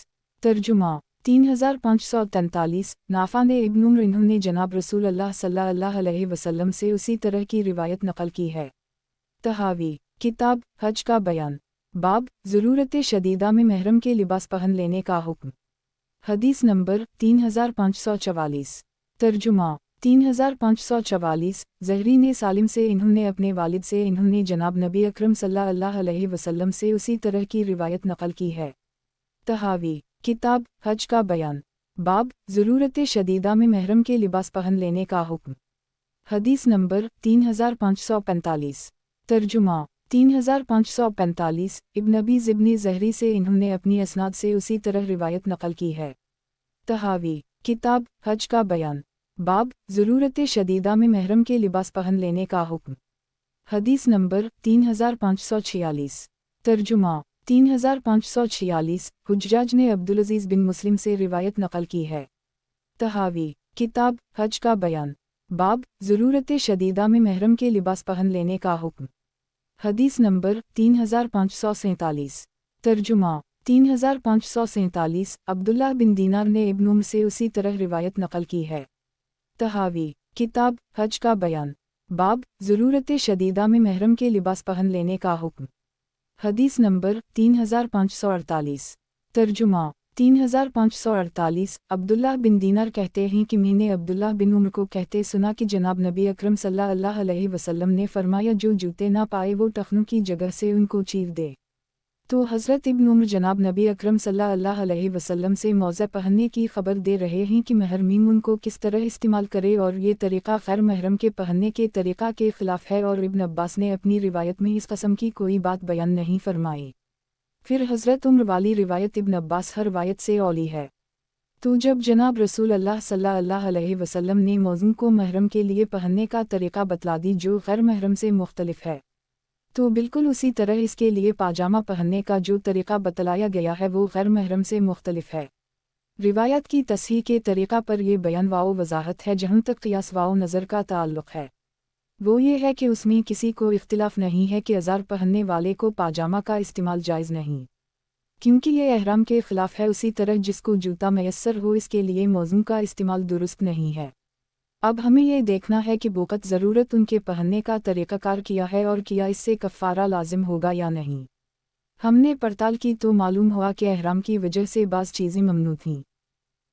तर्जुमा 3543 नाफा ने इब्न उम्र इन्होंने जनाब रसूल अल्लाह सल्लल्लाहु अलैहि वसल्लम से उसी तरह की रिवायत नकल की है। तहावी किताब हज का बयान बाब ज़रूरत शदीदा में महरम के लिबास पहन लेने का हुक्म। हदीस नंबर 3544 तर्जुमा 3544 ज़हरी ने सालिम से इन्होंने अपने वालिद से इन्होंने जनाब नबी अकरम सल्लल्लाहु अलैहि वसल्लम से उसी तरह की रिवायत नकल की है। तहावी किताब हज का बयान बाब ज़रूरत शदीदा में महरम के लिबास पहन लेने का हुक्म। हदीस नंबर 3545 तर्जुमा 3545 इब्न अबी ज़िब्न ज़हरी से इन्होंने अपनी असनाद से उसी तरह रिवायत नकल की है। तहावी किताब हज का बयान बाब ज़रूरत शदीदा में महरम के लिबास पहन लेने का हुक्म। हदीस नंबर 3546 तर्जुमा 3546 हुज्जाज ने अब्दुल अज़ीज़ बिन मुस्लिम से रिवायत नकल की है। तहावी किताब हज का बयान बाब ज़रूरत शदीदा में महरम के लिबास पहन लेने का हुक्म। हदीस नंबर 3547 तर्जुमा 3547 अब्दुल्लाह बिन दीनार ने इब्न उम्र से उसी तरह रिवायत नकल की है। तहावी किताब हज का बयान बाब ज़रूरत शदीदा में महरम के लिबास पहन लेने का हुक्म। हदीस नंबर 3548 तर्जुमा 3548 अब्दुल्लाह बिन दीनार कहते हैं कि मैंने अब्दुल्लाह बिन उम्र को कहते सुना कि जनाब नबी अकरम सल्लल्लाहु अलैहि वसल्लम ने फरमाया जो जूते ना पाए वो टखनों की जगह से उनको चीर दे। तो हज़रत इब्न उम्र जनाब नबी अकरम सल्लल्लाहु अलैहि वसल्लम से मौज़ा पहनने की खबर दे रहे हैं कि महरमीन उनको किस तरह इस्तेमाल करे और ये तरीक़ा ग़ैर महरम के पहनने के तरीक़ा के ख़िलाफ़ है और इब्न अब्बास ने अपनी रिवायत में इस क़स्म की कोई बात बयान नहीं फरमाई। फिर हज़रत उम्र वाली रिवायत इब्न अब्बास हर रिवायत से औली है। तो जब जनाब रसूल अल्लाह सल्लल्लाहु अलैहि वसल्लम ने मौज़ून को महरम के लिए पहनने का तरीक़ा बतला दी जो ग़ैर महरम से मुख्तलिफ है, तो बिल्कुल उसी तरह इसके लिए पाजामा पहनने का जो तरीक़ा बतलाया गया है वो ग़ैर महरम से मुख्तलिफ है। रिवायत की तस्हीह के तरीक़ा पर यह बयान वाओ वजाहत है। जहाँ तक क़ियास वाओ नज़र का ताल्लुक़ है वो ये है कि उसमें किसी को इख्तिलाफ़ नहीं है कि अज़ार पहनने वाले को पाजामा का इस्तेमाल जायज़ नहीं, क्योंकि ये एहराम के ख़िलाफ़ है। उसी तरह जिसको जूता मैसर हो इसके लिए मौज़ून का इस्तेमाल दुरुस्त नहीं है। अब हमें ये देखना है कि बोकत ज़रूरत उनके पहनने का तरीक़ाकार किया है और किया इससे कफ़ारा लाजिम होगा या नहीं। हमने पड़ताल की तो मालूम हुआ कि एहराम की वजह से बाज़ चीज़ें ममनू थीं।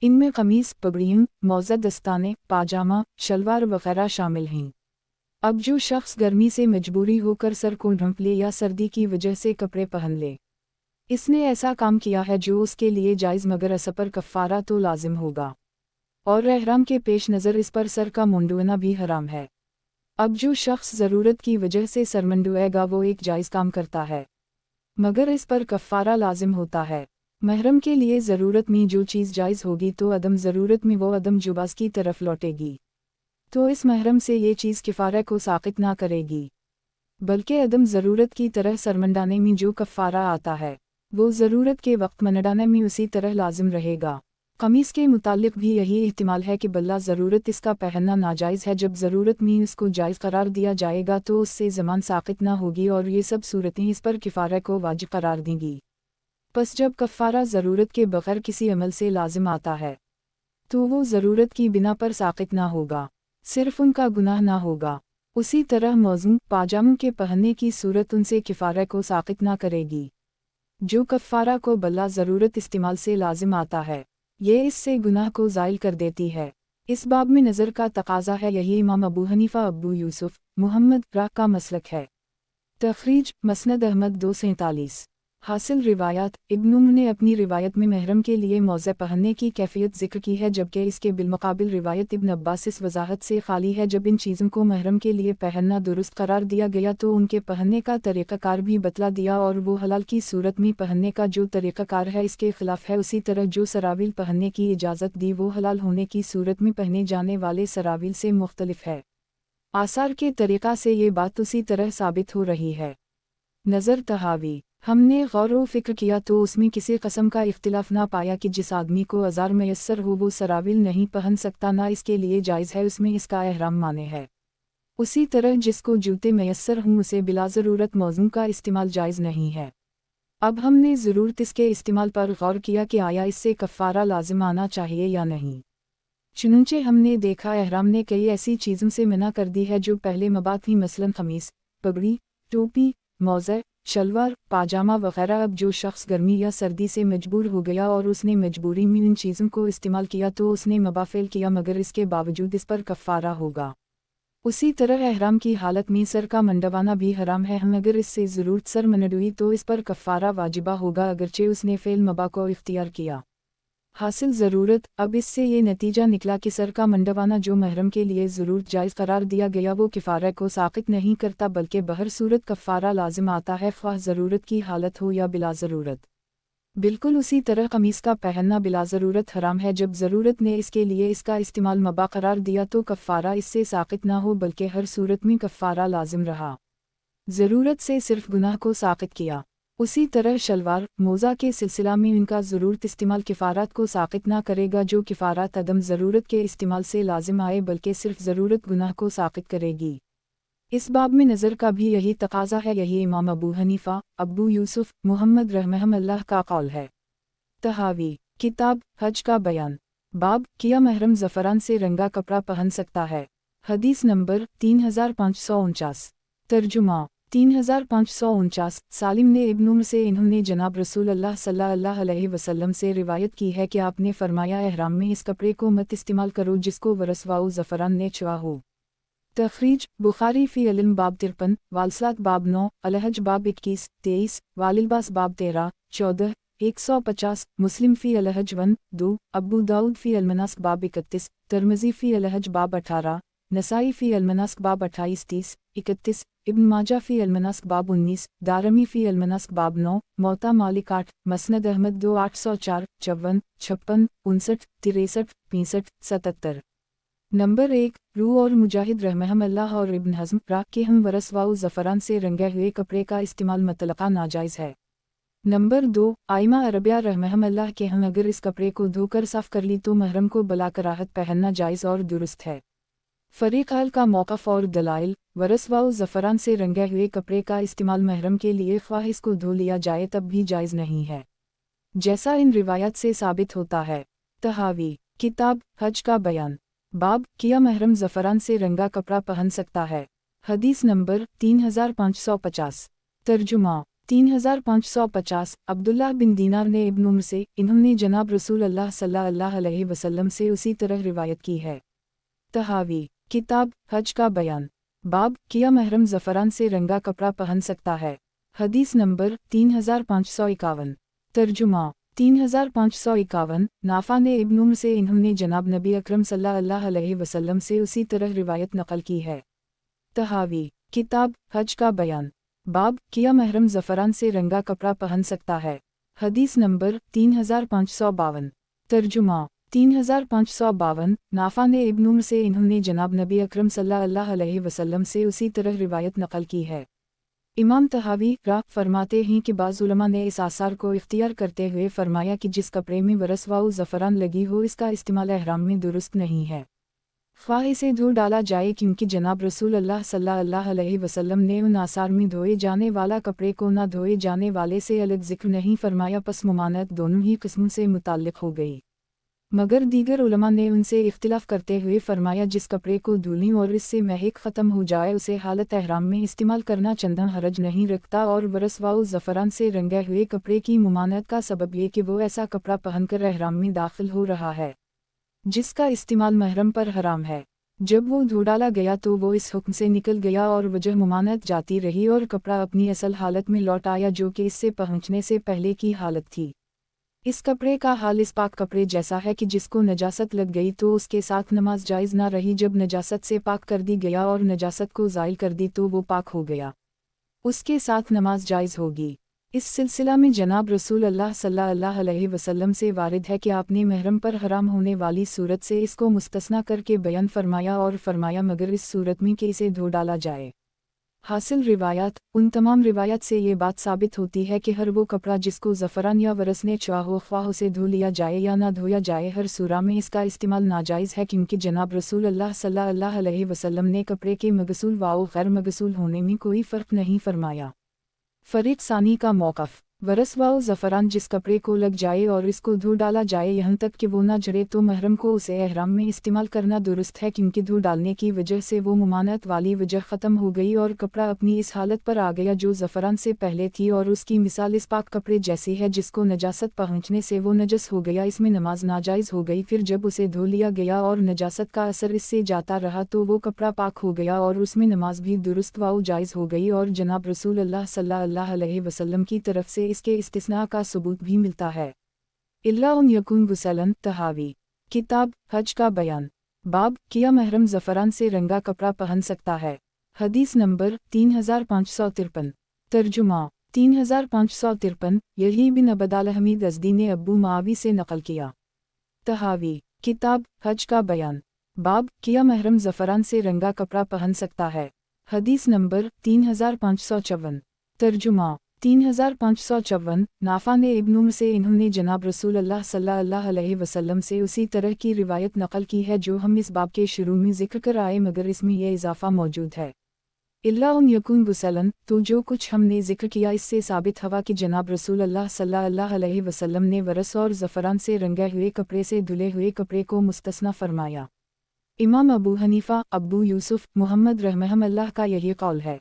इनमें क़मीज़, पगड़ियों, मौज़ा, दस्ताने, पाजामा, शलवार वग़ैरह शामिल हैं। अब जो शख्स गर्मी से मजबूरी होकर सर को ढंप ले या सर्दी की वजह से कपड़े पहन ले, इसने ऐसा काम किया है जो उसके लिए जायज़ मगर इस पर कफ़ारा तो लाजिम होगा और एहराम के पेश नज़र इस पर सर का मुंडवाना भी हराम है। अब जो शख्स ज़रूरत की वजह से सर मुंडवाएगा वो एक जायज़ काम करता है मगर इस पर कफ़ारा लाजिम होता है। महरम के लिए ज़रूरत में जो चीज़ जायज़ होगी तो अदम ज़रूरत में वो अदम जुबाज़ की तरफ लौटेगी, तो इस महरम से ये चीज़ किफ़ारा को साक़ित ना करेगी, बल्कि अदम ज़रूरत की तरह सरमंडाने में जो कफ़ारा आता है वो ज़रूरत के वक्त मनडाने में उसी तरह लाजिम रहेगा। क़मीज़ के मुतालिक भी यही एहतिमाल है कि बल्ला ज़रूरत इसका पहनना नाजायज़ है, जब ज़रूरत में इसको जायज़ करार दिया जाएगा तो उससे ज़मान साक़ित ना होगी और ये सब सूरतें इस पर किफ़ारा को वाजिब करार देंगी। बस जब कफ़ारा ज़रूरत के बग़ैर किसी अमल से लाजिम आता है तो वो ज़रूरत की बिना पर साक़ित ना होगा, सिर्फ़ उनका गुनाह ना होगा। उसी तरह मौज़ून पाजामों के पहनने की सूरत उनसे किफ़ारा को साक़ित ना करेगी जो कफ़ारा को बल्ला ज़रूरत इस्तेमाल से लाजिम आता है, ये इससे गुनाह को ज़ाइल कर देती है। इस बाब में नज़र का तकाज़ा है, यही इमाम अबू हनीफ़ा, अबू यूसुफ, मुहम्मद राह का मसलक है। तख़रीज मसनद अहमद 247 हासिल रिवायात इब्न उम्र ने अपनी रिवायत में महरम के लिए मौज़ा पहनने की कैफियत ज़िक्र की है, जबकि इसके बिलमुक़ाबिल रिवायत इब्न अब्बास इस वजाहत से खाली है। जब इन चीज़ों को महरम के लिए पहनना दुरुस्त करार दिया गया तो उनके पहनने का तरीक़ाकार भी बतला दिया और वो हलाल की सूरत में पहनने का जो तरीक़ाकार है इसके ख़िलाफ़ है। उसी तरह जो सराविल पहनने की इजाज़त दी वो हलाल होने की सूरत में पहने जाने वाले सराविल से मुख्तलिफ है। आसार के तरीक़ा से ये बात उसी तरह साबित हो रही है। नज़र तहावी हमने गौर व फ़िक्र किया तो उसमें किसी कस्म का इख्तिलाफ़ ना पाया कि जिस आदमी को अज़ार मैसर हो वो सराविल नहीं पहन सकता, ना इसके लिए जायज़ है, उसमें इसका एहराम माने है। उसी तरह जिसको जूते मैसर हों उसे बिला ज़रूरत मौज़ून का इस्तेमाल जायज़ नहीं है। अब हमने ज़रूरत इसके इस्तेमाल पर गौर किया कि आया इससे कफ़ारा लाजिम आना चाहिए या नहीं। चुनंचे हमने देखा एहराम ने कई ऐसी चीज़ों से मना कर दी है जो पहले मबा थी, मसलन खमीस, पगड़ी, टोपी, मौज़े, शलवार, पाजामा वगैरह। अब जो शख्स गर्मी या सर्दी से मजबूर हो गया और उसने मजबूरी में इन चीज़ों को इस्तेमाल किया तो उसने मबा फ़ेल किया, मगर इसके बावजूद इस पर कफ़ारा होगा। उसी तरह एहराम की हालत में सर का मंडवाना भी हराम है, अगर इससे ज़रूरत सर मनडुई तो इस पर कफ़ारा वाजिबा होगा, अगरचे उसने फ़ेल मबा को इख्तियार किया। हासिल ज़रूरत, अब इससे ये नतीजा निकला कि सर का मंडवाना जो महरम के लिए ज़रूरत जायज़ करार दिया गया वो किफ़ारा को साक़ित नहीं करता, बल्कि बहर सूरत कफ़ारा लाजिम आता है, ख्वाह ज़रूरत की हालत हो या बिला ज़रूरत। बिल्कुल उसी तरह कमीज़ का पहनना बिला ज़रूरत हराम है। जब ज़रूरत ने इसके लिए इसका इस्तेमाल मबा करार दिया तो कफ़ारा इससे साक़ित ना हो, बल्कि हर सूरत में कफ़ारा लाजिम रहा। ज़रूरत से सिर्फ गुनाह को साक़ित किया। उसी तरह शलवार, मोज़ा के सिलसिला में इनका ज़रूरत इस्तेमाल किफ़ारात को साक़ित ना करेगा, जो किफ़ारात अदम ज़रूरत के इस्तेमाल से लाजिम आए, बल्कि सिर्फ ज़रूरत गुनाह को साक़ित करेगी। इस बाब में नज़र का भी यही तकाज़ा है, यही इमाम अबू हनीफ़ा, अबू यूसुफ, मुहम्मद रहमहुल्लाह का कौल है। तहावी, किताब हज का बयान। बाब, किया महरम ज़फ़रान से रंगा कपड़ा पहन सकता है। हदीस नंबर 3549। तर्जुमा 3549। सालिम ने इब्न उमर से इन्होंने जनाब रसूल अल्लाह सल्लल्लाहु अलैहि वसल्लम से रिवायत की है कि आपने फरमाया, एहराम में इस कपड़े को मत इस्तेमाल करो जिसको वरसवाउ ज़फ़रान ने छुआ हो। तखरीज बुखारी फ़ी इल्म बाब 53, वालसात बाब 9, अलहज बाब 21, 23, वालिलबास बाब 13, 14, 150, मुस्लिम फ़ी अलहज 1, 2, अबू दाऊद फ़ी अलमनास्क बाब 31, तिरमिज़ी फ़ी अलहज बाब 18, नसाई फ़ी अलमनास्क बाब 28, 30, 31, इब्न माजा फ़ी अलमनास्क बाब 19, दारमी फ़ी अलमनास्क बाब 9, मौता मालिक 8, मसनद अहमद 2 804, 54, 56, 59, 63, 65, 77। नंबर 1, रू और मुजाहिद रहमहुल्लाह और इब्न हज़्म राह के हम वरसवाउ ज़फ़रान से रंगे हुए कपड़े का इस्तेमाल मतलक़ा नाजायज़ है। नंबर 2, आइमा अरबिया रहमहुल्लाह के हम अगर इस कपड़े को धोकर साफ़ कर ली तो महरम को बला कराहत पहनना जायज़ और दुरुस्त है। फ़रीक़ाल का मौक़िफ़ और दलाइल, वरसवाउ ज़फ़रान से रंगे हुए कपड़े का इस्तेमाल महरम के लिए ख्वाह इसको धो लिया जाए तब भी जायज़ नहीं है, जैसा इन रिवायात से साबित होता है। तहावी, किताब हज का बयान। बाब, किया महरम ज़फ़रान से रंगा कपड़ा पहन सकता है। हदीस नंबर 3550। तर्जुमा 3550। अब्दुल्लाह बिन दीनार ने इब्न उमर से इन्होंने जनाब रसूल अल्लाह सल्लल्लाहु अलैहि वसल्लम से उसी तरह रिवायत की है। तहावी, किताब हज का बयान। बाब, किया महरम ज़फ़रान से रंगा कपड़ा पहन सकता है। हदीस नंबर 3551। तर्जुमा 3551। नाफा ने इब्न उमर से इन्होंने जनाब नबी अकरम सल्लल्लाहु अलैहि वसल्लम से उसी तरह रिवायत नकल की है। तहावी, किताब हज का बयान। बाब, किया महरम ज़फ़रान से रंगा कपड़ा पहन सकता है। हदीस नंबर 3552। तर्जुमा 3552। नाफा ने इब्न उमर से इन्होंने जनाब नबी अकरम सल्लल्लाहु अलैहि वसल्लम से उसी तरह रिवायत नकल की है। इमाम तहावी राह फरमाते हैं कि बाज़ उलमा ने इस आसार को इख्तियार करते हुए फरमाया कि जिस कपड़े में वरसवाउ ज़फ़रान लगी हो इसका इस्तेमाल एहराम में दुरुस्त नहीं है, ख्वाह इसे धो डाला जाए, क्योंकि जनाब रसूल अल्लाह सल्लल्लाहु अलैहि वसल्लम ने उन आसार में धोए जाने वाला कपड़े को ना धोए जाने वाले से अलग ज़िक्र नहीं फरमाया, पस मुमानत दोनों ही किस्मों से मुताल्लिक़ हो गई। मगर दीगर उलमा ने उनसे इख्तिलाफ़ करते हुए फरमाया, जिस कपड़े को धुलें और इससे महक ख़त्म हो जाए उसे हालत एहराम में इस्तेमाल करना चंदा हरज नहीं रखता, और वरसवाउ ज़फ़रान से रंगे हुए कपड़े की मुमानत का सबब ये कि वो ऐसा कपड़ा पहनकर एहराम में दाखिल हो रहा है जिसका इस्तेमाल महरम पर हराम है। जब वो धो डाला गया तो वो इस हुक्म से निकल गया और वजह मुमानत जाती रही और कपड़ा अपनी असल हालत में लौट आया जो कि इससे पहुँचने से पहले की हालत थी। इस कपड़े का हाल इस पाक कपड़े जैसा है कि जिसको नजासत लग गई तो उसके साथ नमाज जायज़ ना रही, जब नजासत से पाक कर दी गया और नजासत को ज़ाइल कर दी तो वो पाक हो गया, उसके साथ नमाज जायज़ होगी। इस सिलसिला में जनाब रसूल अल्लाह सल्लल्लाहु अलैहि वसल्लम से वारिद है कि आपने महरम पर हराम होने वाली सूरत से इसको मुस्तस्ना करके बयान फरमाया और फरमाया मगर इस सूरत में कि इसे धो डाला जाए। हासिल रिवायात, उन तमाम रिवायत से ये बात साबित होती है कि हर वो कपड़ा जिसको ज़फ़रान या वरस ने छुआ हो, ख्वाह उसे धो लिया जाए या ना धोया जाए, हर सूरा में इसका इस्तेमाल नाजायज़ है, क्योंकि जनाब रसूल अल्लाह सल्लल्लाहु अलैहि वसल्लम ने कपड़े के मगसूल व गैर मगसूल होने में कोई फ़र्क नहीं फरमाया। फ़रीक़ सानी का मौक़िफ़। वरसवाओ ज़फ़रान जिस कपड़े को लग जाए और इसको धो डाला जाए यहाँ तक कि वो ना जले तो महरम को उसे एहराम में इस्तेमाल करना दुरुस्त है, क्योंकि धो डालने की वजह से वो मुमानत वाली वजह ख़त्म हो गई और कपड़ा अपनी इस हालत पर आ गया जो ज़फ़रान से पहले थी, और उसकी मिसाल इस पाक कपड़े जैसी है जिसको नजासत पहुँचने से वो नजस हो गया, इसमें नमाज नाजायज़ हो गई। फिर जब उसे धो लिया गया और नजासत का असर इससे जाता रहा तो वो कपड़ा पाक हो गया और उसमें नमाज भी दुरुस्त व जायज़ हो गई, और जनाब रसूल अल्लाह सल्लल्लाहु अलैहि वसल्लम की तरफ से इसके इस्तिस्ना का सबूत भी मिलता है। इल्ला उन यकुन गुसलन तहावी। किताब हज का बयान। बाब किया महरम ज़फ़रान से रंगा कपड़ा पहन सकता है। हदीस नंबर 3553। तर्जुमा 3553। यही बिन अबदाल हमीद अज़दी ने अब्बू मावी से नकल किया। तहावी। किताब हज का बयान। बाब किया महरम ज़फ़रान से रंगा कपड़ा पहन सकता है। हदीस नंबर 3554। तर्जुमा 3554। नाफा ने इब्न उम्र से इन्होंने जनाब रसूल अल्लाह सल्लल्लाहु अलैहि वसल्लम से उसी तरह की रिवायत नकल की है जो हम इस बाब के शुरू में ज़िक्र कर आए, मगर इसमें यह इजाफ़ा मौजूद है। इल्ला उन यकुन गुसलन, तो जो कुछ हमने ज़िक्र किया इससे साबित हुआ कि जनाब रसूल अल्लाह सल्लल्लाहु अलैहि वसल्लम ने वरस और ज़फ़रान से रंगे हुए कपड़े से धुले हुए कपड़े को मुस्तस्ना फरमाया। इमाम अबू हनीफ़ा, अबू यूसुफ, मुहम्मद रहमहुल्लाह का यही कौल है।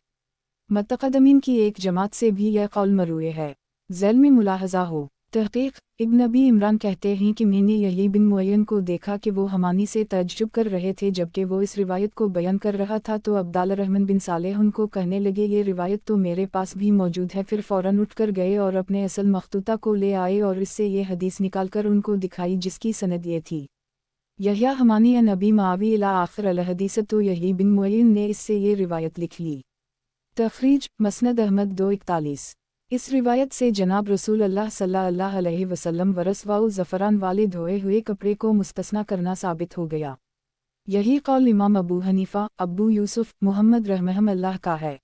मुतक़द्दिमीन की एक जमात से भी यह कौल मरूए है। ज़ैल में मुलाहज़ा हो। तहक़ीक़ इब्न अबी इमरान कहते हैं कि मैंने यही बिन मुअय्यन को देखा कि वो हमानी से तअज्जुब कर रहे थे जबकि वो इस रिवायत को बयान कर रहा था, तो अब्दाल रहमान बिन सालेह उनको कहने लगे ये रिवायत तो मेरे पास भी मौजूद है। फिर फ़ौरन उठ कर गए और अपने असल मखतूता को ले आए और इससे ये हदीस निकाल कर उनको दिखाई जिसकी सनद ये थी। यहया हमानी नबी मावी इला आखिर अल हदीस, तो यही बिन मुअय्यन ने इससे ये रिवायत लिख ली। तखरीज मसनद अहमद 241। इस रिवायत से जनाब रसूल अल्लाह सल्लल्लाहु अलैहि वसल्लम वरस व ज़फ़रान वाले धोए हुए कपड़े को मुस्तस्ना करना साबित हो गया। यही कौल इमाम अबू हनीफ़ा, अबू यूसुफ, मुहम्मद रहमहुल्लाह का है।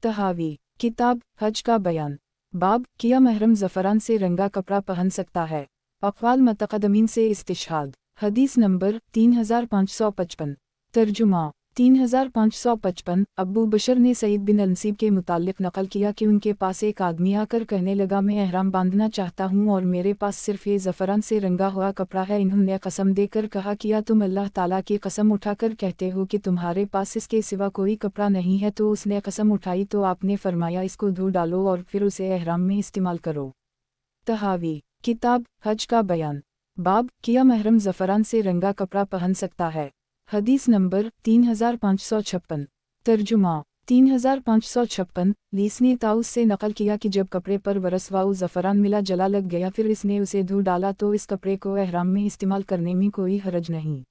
तहावी। किताब हज का बयान। बाब किया महरम ज़फ़रान से रंगा कपड़ा पहन सकता है। अक़वाल मुतक़द्दिमीन से इस्तिशहाद। हदीस नंबर 3555। तर्जुमा 3555। अब्बू बशर ने सईद बिन अनसीब के मुताल्लिक़ नकल किया कि उनके पास एक आदमी आकर कहने लगा मैं एहराम बांधना चाहता हूँ और मेरे पास सिर्फ़ ये ज़फ़रान से रंगा हुआ कपड़ा है। इन्होंने कसम देकर कहा किया तुम अल्लाह ताला की कसम उठाकर कहते हो कि तुम्हारे पास इसके सिवा कोई कपड़ा नहीं है? तो उसने कसम उठाई तो आपने फरमाया इसको धो डालो और फिर उसे एहराम में इस्तेमाल करो। तहावी। किताब हज का बयान। बाब किया महरम ज़फ़रान से रंगा कपड़ा पहन सकता है। हदीस नंबर 3556। तर्जुमा 3556। लीस ने ताउस से नकल किया कि जब कपड़े पर वरस व ज़फ़रान मिला जला लग गया फिर इसने उसे धो डाला तो इस कपड़े को एहराम में इस्तेमाल करने में कोई हरज नहीं।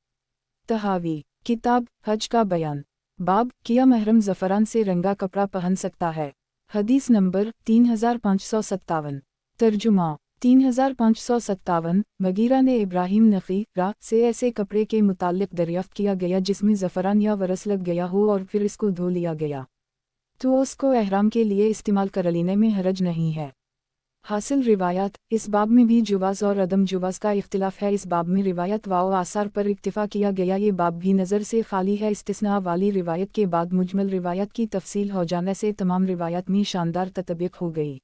तहावी। किताब हज का बयान। बाब किया महरम ज़फ़रान से रंगा कपड़ा पहन सकता है। हदीस नंबर 3557। तर्जुमा 3557। मगीरा ने इब्राहिम नक़ी रा से ऐसे कपड़े के मुताल्लिक़ दरियाफ़्त किया गया जिसमें ज़फ़रान या वरस लग गया हो और फिर इसको धो लिया गया तो उसको एहराम के लिए इस्तेमाल कर लेने में हरज नहीं है। हासिल रिवायात। इस बाब में भी जुवाज़ और अदम जुवाज़ का इख्तिलाफ है। इस बाब में रिवायत व आसार पर इक्तिफ़ा किया गया। ये बाब भी नज़र से खाली है। इस्तिस्ना वाली रिवायत के बाद मुजमल रिवायत की तफसील हो जाने से तमाम रिवायत में शानदार ततबीक़ हो गई।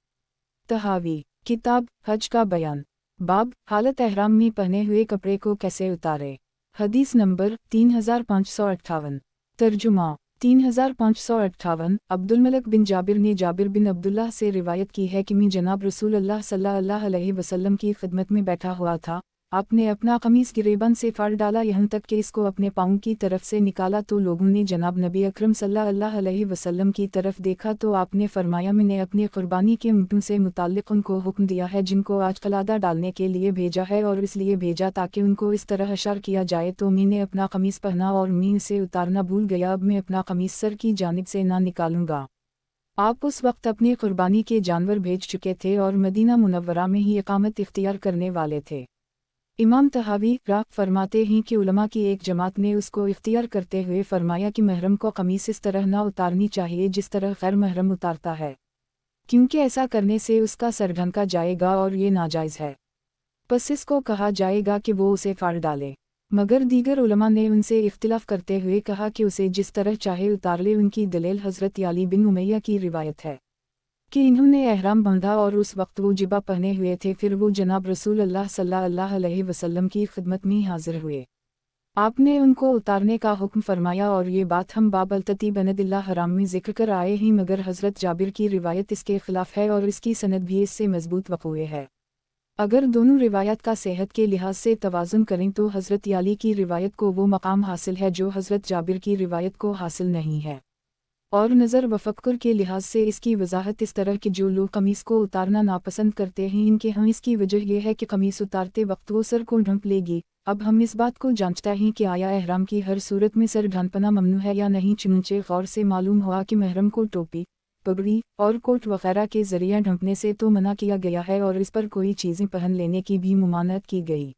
तहावी। किताब हज का बयान। बाब हालत एहराम में पहने हुए कपड़े को कैसे उतारे। हदीस नंबर 3558। तर्जुमा 3558। अब्दुल मलिक बिन जाबिर ने जाबिर बिन अब्दुल्लाह से रिवायत की है कि मैं जनाब रसूल अल्लाह सल्लल्लाहु अलैहि वसल्लम की खिदमत में बैठा हुआ था। आपने अपना कमीज़ गिरेबन से फाड़ डाला यहाँ तक कि इसको अपने पाँव की तरफ से निकाला तो लोगों ने जनाब नबी अकरम सल्लल्लाहु अलैहि वसल्लम की तरफ देखा तो आपने फरमाया मैंने अपनी कुर्बानी के ऊँटों से मुताल्लिक़ उनको हुक्म दिया है जिनको आज कलादा डालने के लिए भेजा है और इसलिए भेजा ताकि उनको इस तरह अशार किया जाए तो मैंने अपना कमीज़ पहना और मैं इसे उतारना भूल गया। अब मैं अपना कमीज़ सर की जानिब से ना निकालूंगा। आप उस वक्त अपनी कुर्बानी के जानवर भेज चुके थे और मदीना मुनव्वरा में ही इकामत इख्तियार करने वाले थे। इमाम तहावी राक फरमाते हैं कि उलमा की एक जमात ने उसको इख्तियार करते हुए फरमाया कि महरम को कमीज़ इस तरह ना उतारनी चाहिए जिस तरह गैर महरम उतारता है, क्योंकि ऐसा करने से उसका सर ढंका जाएगा और ये नाजायज़ है। बस इसको कहा जाएगा कि वो उसे फाड़ डाले। मगर दीगर उलमा ने उनसे इख्तिलाफ करते हुए कहा कि उसे जिस तरह चाहे उतार ले। उनकी दलील हज़रत अली बिन उमैया की रिवायत है। کہ انہوں نے احرام باندھا اور اس وقت وہ جبہ پہنے ہوئے تھے، پھر وہ جناب رسول اللہ صلی اللہ علیہ وسلم کی خدمت میں حاضر ہوئے۔ آپ نے ان کو اتارنے کا حکم فرمایا، اور یہ بات ہم باب الترتیب عند اللہ حرام میں ذکر کر آئے ہیں، مگر حضرت جابر کی روایت اس کے خلاف ہے اور اس کی سند بھی اس سے مضبوط وقوع ہے۔ اگر دونوں روایات کا صحت کے لحاظ سے توازن کریں تو حضرت علی کی روایت کو وہ مقام حاصل ہے جو حضرت جابر کی روایت کو حاصل نہیں ہے، اور نظر و فکر کے لحاظ سے اس کی وضاحت اس طرح کہ جو لوگ قمیص کو اتارنا ناپسند کرتے ہیں ان کے ہاں اس کی وجہ یہ ہے کہ قمیص اتارتے وقت وہ سر کو ڈھانپ لے گی۔ اب ہم اس بات کو جانچتا ہیں کہ آیا احرام کی ہر صورت میں سر ڈھانپنا ممنوع ہے یا نہیں، چنانچہ غور سے معلوم ہوا کہ محرم کو ٹوپی، پگڑی اور کوٹ وغیرہ کے ذریعہ ڈھانپنے سے تو منع کیا گیا ہے، اور اس پر کوئی چیزیں پہن لینے کی بھی ممانعت کی گئی،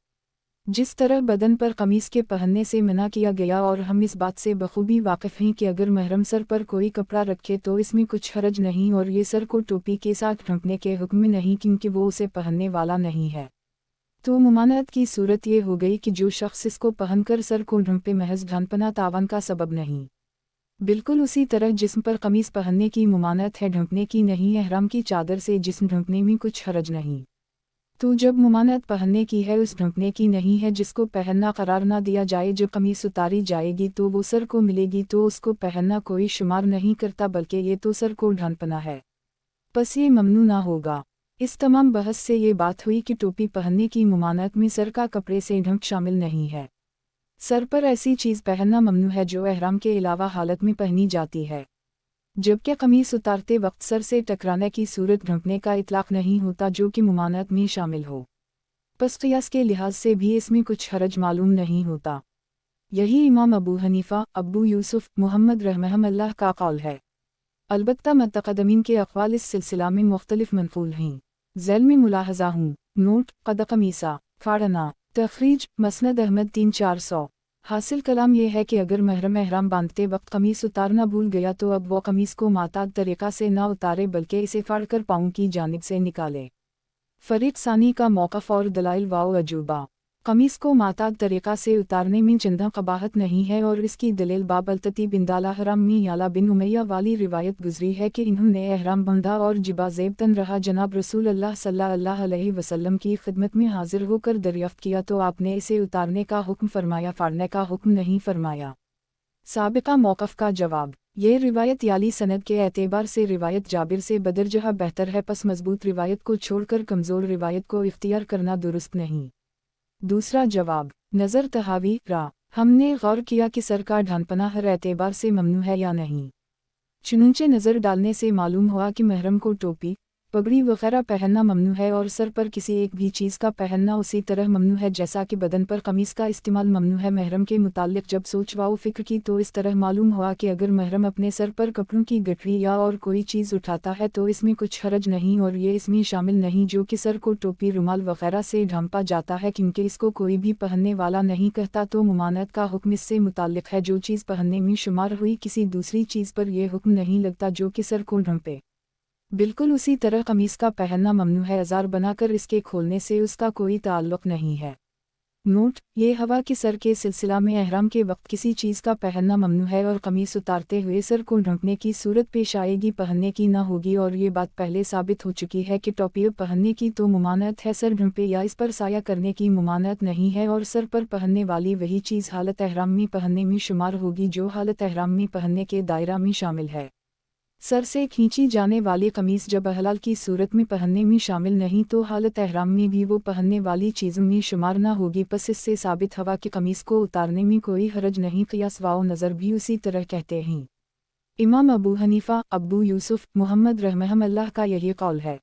جس طرح بدن پر قمیص کے پہننے سے منع کیا گیا۔ اور ہم اس بات سے بخوبی واقف ہیں کہ اگر محرم سر پر کوئی کپڑا رکھے تو اس میں کچھ حرج نہیں، اور یہ سر کو ٹوپی کے ساتھ ڈھانپنے کے حکم میں نہیں کیونکہ وہ اسے پہننے والا نہیں ہے۔ تو ممانعت کی صورت یہ ہو گئی کہ جو شخص اس کو پہن کر سر کو ڈھانپے محض ڈھانپنا تاوان کا سبب نہیں، بالکل اسی طرح جسم پر قمیص پہننے کی ممانعت ہے، ڈھانپنے کی نہیں۔ احرام کی چادر سے جسم ڈھانپنے میں کچھ حرج نہیں، تو جب ممانعت پہننے کی ہے اس ڈھانپنے کی نہیں ہے جس کو پہننا قرار نہ دیا جائے۔ جب قمیص اتاری جائے گی تو وہ سر کو ملے گی تو اس کو پہننا کوئی شمار نہیں کرتا، بلکہ یہ تو سر کو ڈھانپنا ہے، پس یہ ممنوع نہ ہوگا۔ اس تمام بحث سے یہ بات ہوئی کہ ٹوپی پہننے کی ممانعت میں سر کا کپڑے سے ڈھانپ شامل نہیں ہے، سر پر ایسی چیز پہننا ممنوع ہے جو احرام کے علاوہ حالت میں پہنی جاتی ہے، جبکہ قمیص اتارتے وقت سر سے ٹکرانے کی صورت ڈھانپنے کا اطلاق نہیں ہوتا جو کہ ممانعت میں شامل ہو، پس قیاس کے لحاظ سے بھی اس میں کچھ حرج معلوم نہیں ہوتا۔ یہی امام ابو حنیفہ، ابو یوسف، محمد رحمہم اللہ کا قول ہے، البتہ متقدمین کے اقوال اس سلسلہ میں مختلف منقول ہیں۔ ذیل میں ملاحظہ ہوں۔ نوٹ: قد قمیصہ، پھاڑنا، تخریج مسند احمد 3400۔ حاصل کلام یہ ہے کہ اگر محرم احرام باندھتے وقت قمیص اتارنا بھول گیا تو اب وہ قمیص کو معتاد طریقہ سے نہ اتارے بلکہ اسے پھاڑ کر پاؤں کی جانب سے نکالے۔ فریق ثانی کا موقف اور دلائل و اجوبہ: قمیص کو معتاد طریقہ سے اتارنے میں چندہ قباحت نہیں ہے، اور اس کی دلیل باب الترتیب عند الحرام میں یعلا بن امیہ والی روایت گزری ہے کہ انہوں نے احرام باندھا اور جبہ زیب تن رہا، جناب رسول اللہ صلی اللہ علیہ وسلم کی خدمت میں حاضر ہو کر دریافت کیا تو آپ نے اسے اتارنے کا حکم فرمایا، پھاڑنے کا حکم نہیں فرمایا۔ سابقہ موقف کا جواب: یہ روایت یالی سند کے اعتبار سے روایت جابر سے بدرجہ بہتر ہے، پس مضبوط روایت کو چھوڑ کر کمزور روایت کو اختیار کرنا درست نہیں۔ دوسرا جواب: نظر تحاوی را ہم نے غور کیا کہ سر کا ڈھانپنا ہر اعتبار سے ممنوع ہے یا نہیں، چنانچہ نظر ڈالنے سے معلوم ہوا کہ محرم کو ٹوپی، پگڑی وغیرہ پہننا ممنوع ہے، اور سر پر کسی ایک بھی چیز کا پہننا اسی طرح ممنوع ہے جیسا کہ بدن پر قمیص کا استعمال ممنوع ہے۔ محرم کے متعلق جب سوچ و فکر کی تو اس طرح معلوم ہوا کہ اگر محرم اپنے سر پر کپڑوں کی گٹھری یا اور کوئی چیز اٹھاتا ہے تو اس میں کچھ حرج نہیں، اور یہ اس میں شامل نہیں جو کہ سر کو ٹوپی، رومال وغیرہ سے ڈھانپا جاتا ہے، کیونکہ اس کو کوئی بھی پہننے والا نہیں کہتا، تو ممانعت کا حکم اس سے متعلق ہے۔ جو چیز پہننے میں شمار ہوئی کسی دوسری چیز پر یہ حکم نہیں لگتا جو کہ سر کو ڈھانپے۔ بالکل اسی طرح قمیص کا پہننا ممنوع ہے، ازار بنا کر اس کے کھولنے سے اس کا کوئی تعلق نہیں ہے۔ نوٹ: یہ ہوا کہ سر کے سلسلہ میں احرام کے وقت کسی چیز کا پہننا ممنوع ہے اور قمیص اتارتے ہوئے سر کو ڈھانپنے کی صورت پیش آئے گی، پہننے کی نہ ہوگی، اور یہ بات پہلے ثابت ہو چکی ہے کہ ٹوپی پہننے کی تو ممانعت ہے، سر ڈھانپے یا اس پر سایہ کرنے کی ممانعت نہیں ہے، اور سر پر پہننے والی وہی چیز حالت احرام میں پہننے میں شمار ہوگی جو حالت احرام میں پہننے کے دائرہ میں شامل ہے۔ سر سے کھینچی جانے والی قمیص جب احلال کی صورت میں پہننے میں شامل نہیں تو حالت احرام میں بھی وہ پہننے والی چیزوں میں شمار نہ ہوگی، پس اس سے ثابت ہوا کہ قمیص کو اتارنے میں کوئی حرج نہیں۔ قیاس و نظر بھی اسی طرح کہتے ہیں۔ امام ابو حنیفہ، ابو یوسف، محمد رحمہم اللہ کا یہی قول ہے۔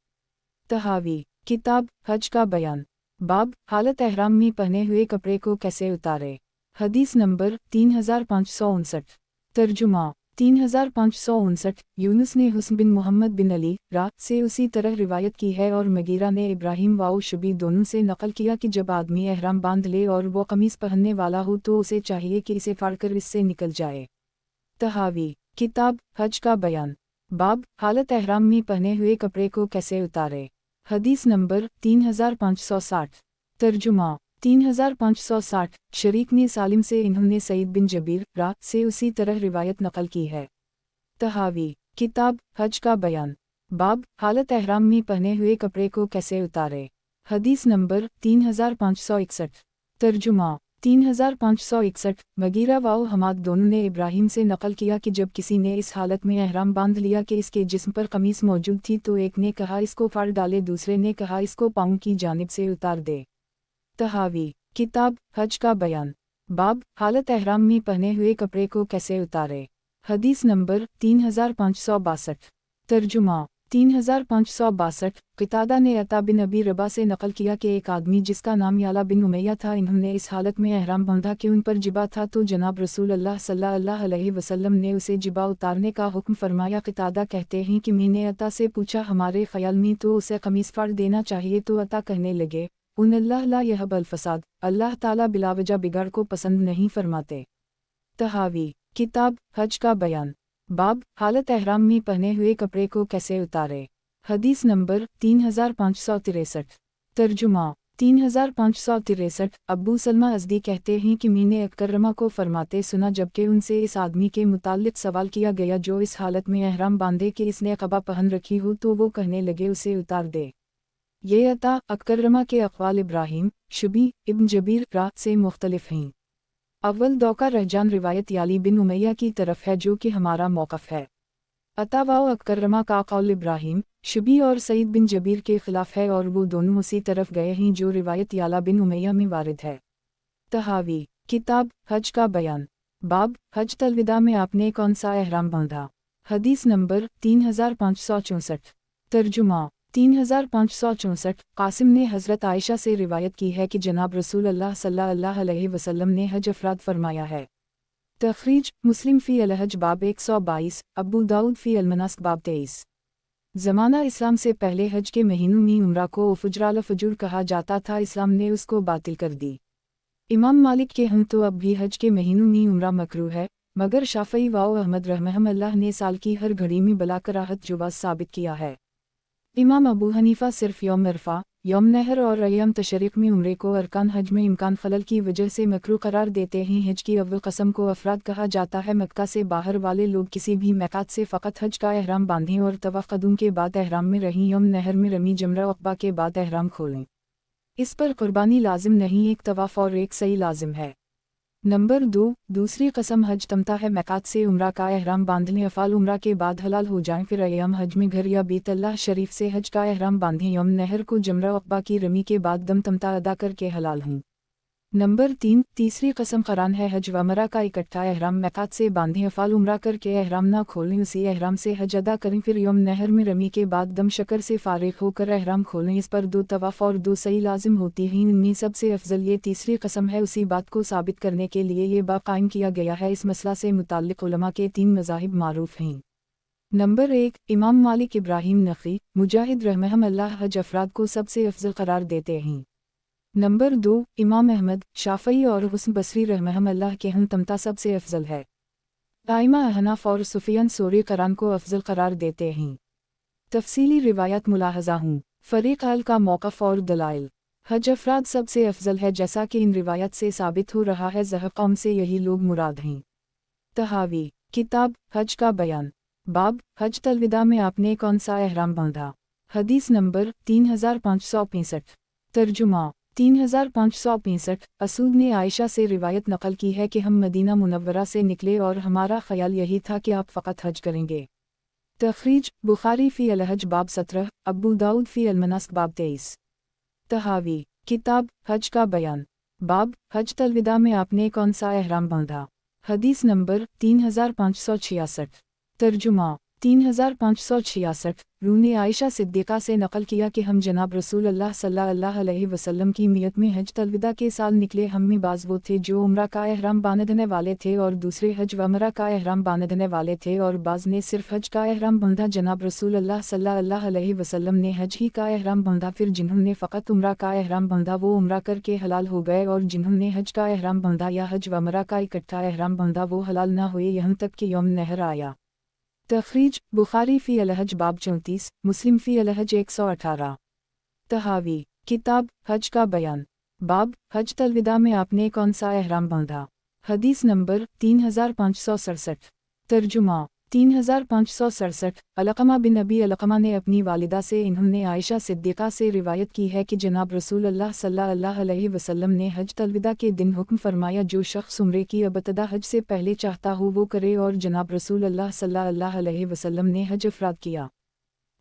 تحاوی، کتاب حج کا بیان، باب حالت احرام میں پہنے ہوئے کپڑے کو کیسے اتارے۔ حدیث نمبر 3559۔ ترجمہ 3559۔ یونس نے حسن بن محمد بن علی را سے اسی طرح روایت کی ہے، اور مغیرہ نے ابراہیم و شبی دونوں سے نقل کیا کہ جب آدمی احرام باندھ لے اور وہ قمیص پہننے والا ہو تو اسے چاہیے کہ اسے پھاڑ کر اس سے نکل جائے۔ تحاوی، کتاب حج کا بیان، باب حالت احرام میں پہنے ہوئے کپڑے کو کیسے اتارے۔ حدیث نمبر 3560۔ ترجمہ 3560۔ شریک نے سالم سے، انہوں نے سعید بن جبیر را سے اسی طرح روایت نقل کی ہے۔ تحاوی، کتاب حج کا بیان، बाब हालत एहराम में पहने हुए कपड़े को कैसे उतारे। हदीस नंबर 3561। तर्जुमा 3561। मगीरा वाओ हमाद दोनों ने इब्राहिम से नकल किया कि जब किसी ने इस हालत में एहराम बांध लिया कि इसके जिस्म पर कमीज मौजूद थी तो एक ने कहा इसको फाड़ डाले, दूसरे ने कहा इसको पाँव की जानिब से उतार दे। तहावी किताब हज का बयान। बाब हालत एहराम में पहने हुए कपड़े को कैसे उतारे। हदीस नंबर 3562। तर्जुमा 3562। क़तादा ने अता बिन अबी रबा से नकल किया कि एक आदमी जिसका नाम याला बिन उमैया था, इन्होंने इस हालत में एहराम बांधा कि उन पर जिबा था तो जनाब रसूल अल्लाह सल्लल्लाहु अलैहि वसल्लम ने उसे जिबा उतारने का हुक्म फरमाया। क़तादा कहते हैं कि मैंने अता से पूछा हमारे ख्याल में तो उसे कमीज़ फाड़ देना चाहिए, तो अता कहने लगे उन अल्लाह ला यहबल फसाद, अल्लाह ताला बिलावजा बिगाड़ को पसंद नहीं फरमाते। तहावी किताब हज का बयान। बाब हालत एहराम में पहने हुए कपड़े को कैसे उतारे। हदीस नंबर 3563। तर्जुमा 3563। अब्बू सलमा अज़दी कहते हैं कि मैंने अकरमा को फरमाते सुना जबकि उनसे इस आदमी के मुताल्लिक सवाल किया गया जो इस हालत में एहराम बांधे कि इसने क़बा पहन रखी हो, तो वो कहने लगे उसे उतार दे। ये अता अकरमा के अक़वाल इब्राहिम, शुबी, इब्न जबीर रा से मुख्तलिफ हैं। अव्वल दौका रहजान रिवायत याली बिन उमैया की तरफ है जो कि हमारा मौक़िफ़ है। अता वाओ अकरमा का कौल इब्राहिम, शुबी और सईद बिन जबीर के खिलाफ है और वो दोनों उसी तरफ गए हैं जो रिवायत याला बिन उमैया में वारिद है। तहावी किताब हज का बयान। बाब हज तलविदा में आपने कौन सा एहराम बांधा। हदीस नंबर 3564। तर्जुमा 3564। कासिम ने हज़रत आयशा से रिवायत की है कि जनाब रसूल अल्लाह सल्लल्लाहु अलैहि वसल्लम ने हज अफराद फरमाया है। तखरीज मुस्लिम फ़ी अल-हज बाब 122, अबू दाऊद फ़ी अल-मनास्क बाब 23। ज़माना इस्लाम से पहले हज के महीनों में उम्रा को फुजराल फजूर कहा जाता था, इस्लाम ने उसको बातिल कर दी। इमाम मालिक के हम तो अब भी हज के महीनों में उम्रा मकरूह है, मगर शाफ़ई वाओ अहमद रहमहुल्लाह ने साल की हर घड़ी में बला कराहत जुवाज़ साबित किया है। इमाम अबू हनीफा सिर्फ यौम अरफा, यौम नहर और अय्याम तशरीक़ में उम्रे को अरकान हज में इम्कान खलल की वजह से मकरूह करार देते हैं। हज की अव्वल कस्म को अफराद कहा जाता है। मक्का से बाहर वाले लोग किसी भी मिकात से फ़कत हज का एहराम बांधें और तवाफ़ कदूम के बाद एहराम में रहें। यौम नहर में रमी जमरा अक़बा के बाद एहराम खोलें। इस पर कुर्बानी लाजिम नहीं, एक तवाफ़ और एक सई लाजिम है। नंबर 2 दूसरी कसम हज तमता है। मिकात से उम्रा का एहराम बांधने अफ़ाल उम्रा के बाद हलाल हो जाएं, फिर अय्याम हज में घर या बैत अल्लाह शरीफ से हज का एहराम बांधें। यौम नहर को जमरा अक़बा की रमी के बाद दम तमता अदा करके हलाल हों। नंबर 3 तीसरी कसम क़रान है। हज व उम्रा का इकट्ठा एहराम मिकात से बांधें, अफ़ाल उम्रा करके एहराम ना खोलें, उसी एहराम से हज अदा करें, फिर यौम नहर में रमी के बाद दम शकर से फ़ारिग होकर एहराम खोलें। इस पर 2 तवाफ़ और 2 सई लाजिम होती हैं। इनमें सबसे अफजल ये तीसरी कसम है। उसी बात को साबित करने के लिए ये बाब कायम किया गया है। इस मसला से मुताल्लिक़ उलमा के 3 मज़ाहिब मारूफ़ हैं। नंबर 1 इमाम मालिक, इब्राहिम नख़ी, मुजाहिद रहमहुल्लाह हज अफराद को सबसे अफजल करार देते हैं। नंबर 2 इमाम अहमद, शाफ़ई और हुस्न बसरी रहमहुल्लाह के हम तमता सबसे अफजल है। आइमा अहनाफ और सुफियान सोरी क़रान को अफजल करार देते हैं। तफसीली रिवायत मुलाहज़ा हूँ। फ़रीक़ अल का मौक़िफ़ और दलाइल। हज अफराद सबसे अफजल है जैसा कि इन रिवायत से साबित हो रहा है। ज़हब कौम से यही लोग मुराद हैं। तहावी किताब हज का बयान। बाब हज तलविदा में आपने कौन सा एहराम बांधा। हदीस नंबर 3565। तर्जुमा 3565। असूद ने आयशा से रिवायत नकल की है कि हम मदीना मुनव्वरा से निकले और हमारा ख्याल यही था कि आप फ़कत हज करेंगे। तखरीज बुखारी फ़ी अल-हज बाब 17, अबू दाऊद फ़ी अल-मनास्क बाब 23। तहावी किताब हज का बयान। बाब हज तलविदा में आपने कौन सा एहराम बांधा। हदीस नंबर 3566। तर्जुमा 3566। रूह ने आयशा सिद्दीक़ा से नकल किया कि हम जनाब रसूल अल्लाह सल्लल्लाहु अलैहि वसल्लम की मियत में हज तलविदा के साल निकले। हम में बाज़ वो थे जो उम्रा का एहराम बांधने वाले थे और दूसरे हज व उम्रा का एहराम बांधने वाले थे और बाज़ ने सिर्फ हज का एहराम बांधा। जनाब रसूल अल्लाह सल्लल्लाहु अलैहि वसल्लम ने हज ही का एहराम बांधा, फिर जिन्होंने फ़कत उम्रा का एहराम बांधा वो उम्रा करके हलाल हो गए और जिन्होंने हज का एहराम बांधा या हज व उम्रा का इकट्ठा एहराम बांधा वो हलाल न हुए यहाँ तक कि यौम नहर आया। तखरीज बुखारी फ़ी अल-हज बाब 34, मुस्लिम फ़ी अल-हज 118। तहावी किताब हज का बयान। बाब हज तलविदा में आपने कौन सा एहराम बांधा। हदीस नंबर 3567। तर्जुमा 3567 अलक़मा बिन अबी अलक़मा ने अपनी वालिदा से इन्होंने आयशा सिद्दीक़ा से रिवायत की है कि जनाब रसूल अल्लाह सल्लल्लाहु अलैहि वसल्लम ने हज अलविदा के दिन हुक्म फरमाया, जो शख्स उम्रे की अबतदा हज से पहले चाहता हो वो करे, और जनाब रसूल अल्लाह सल्लल्लाहु अलैहि वसल्लम ने हज अफराद किया।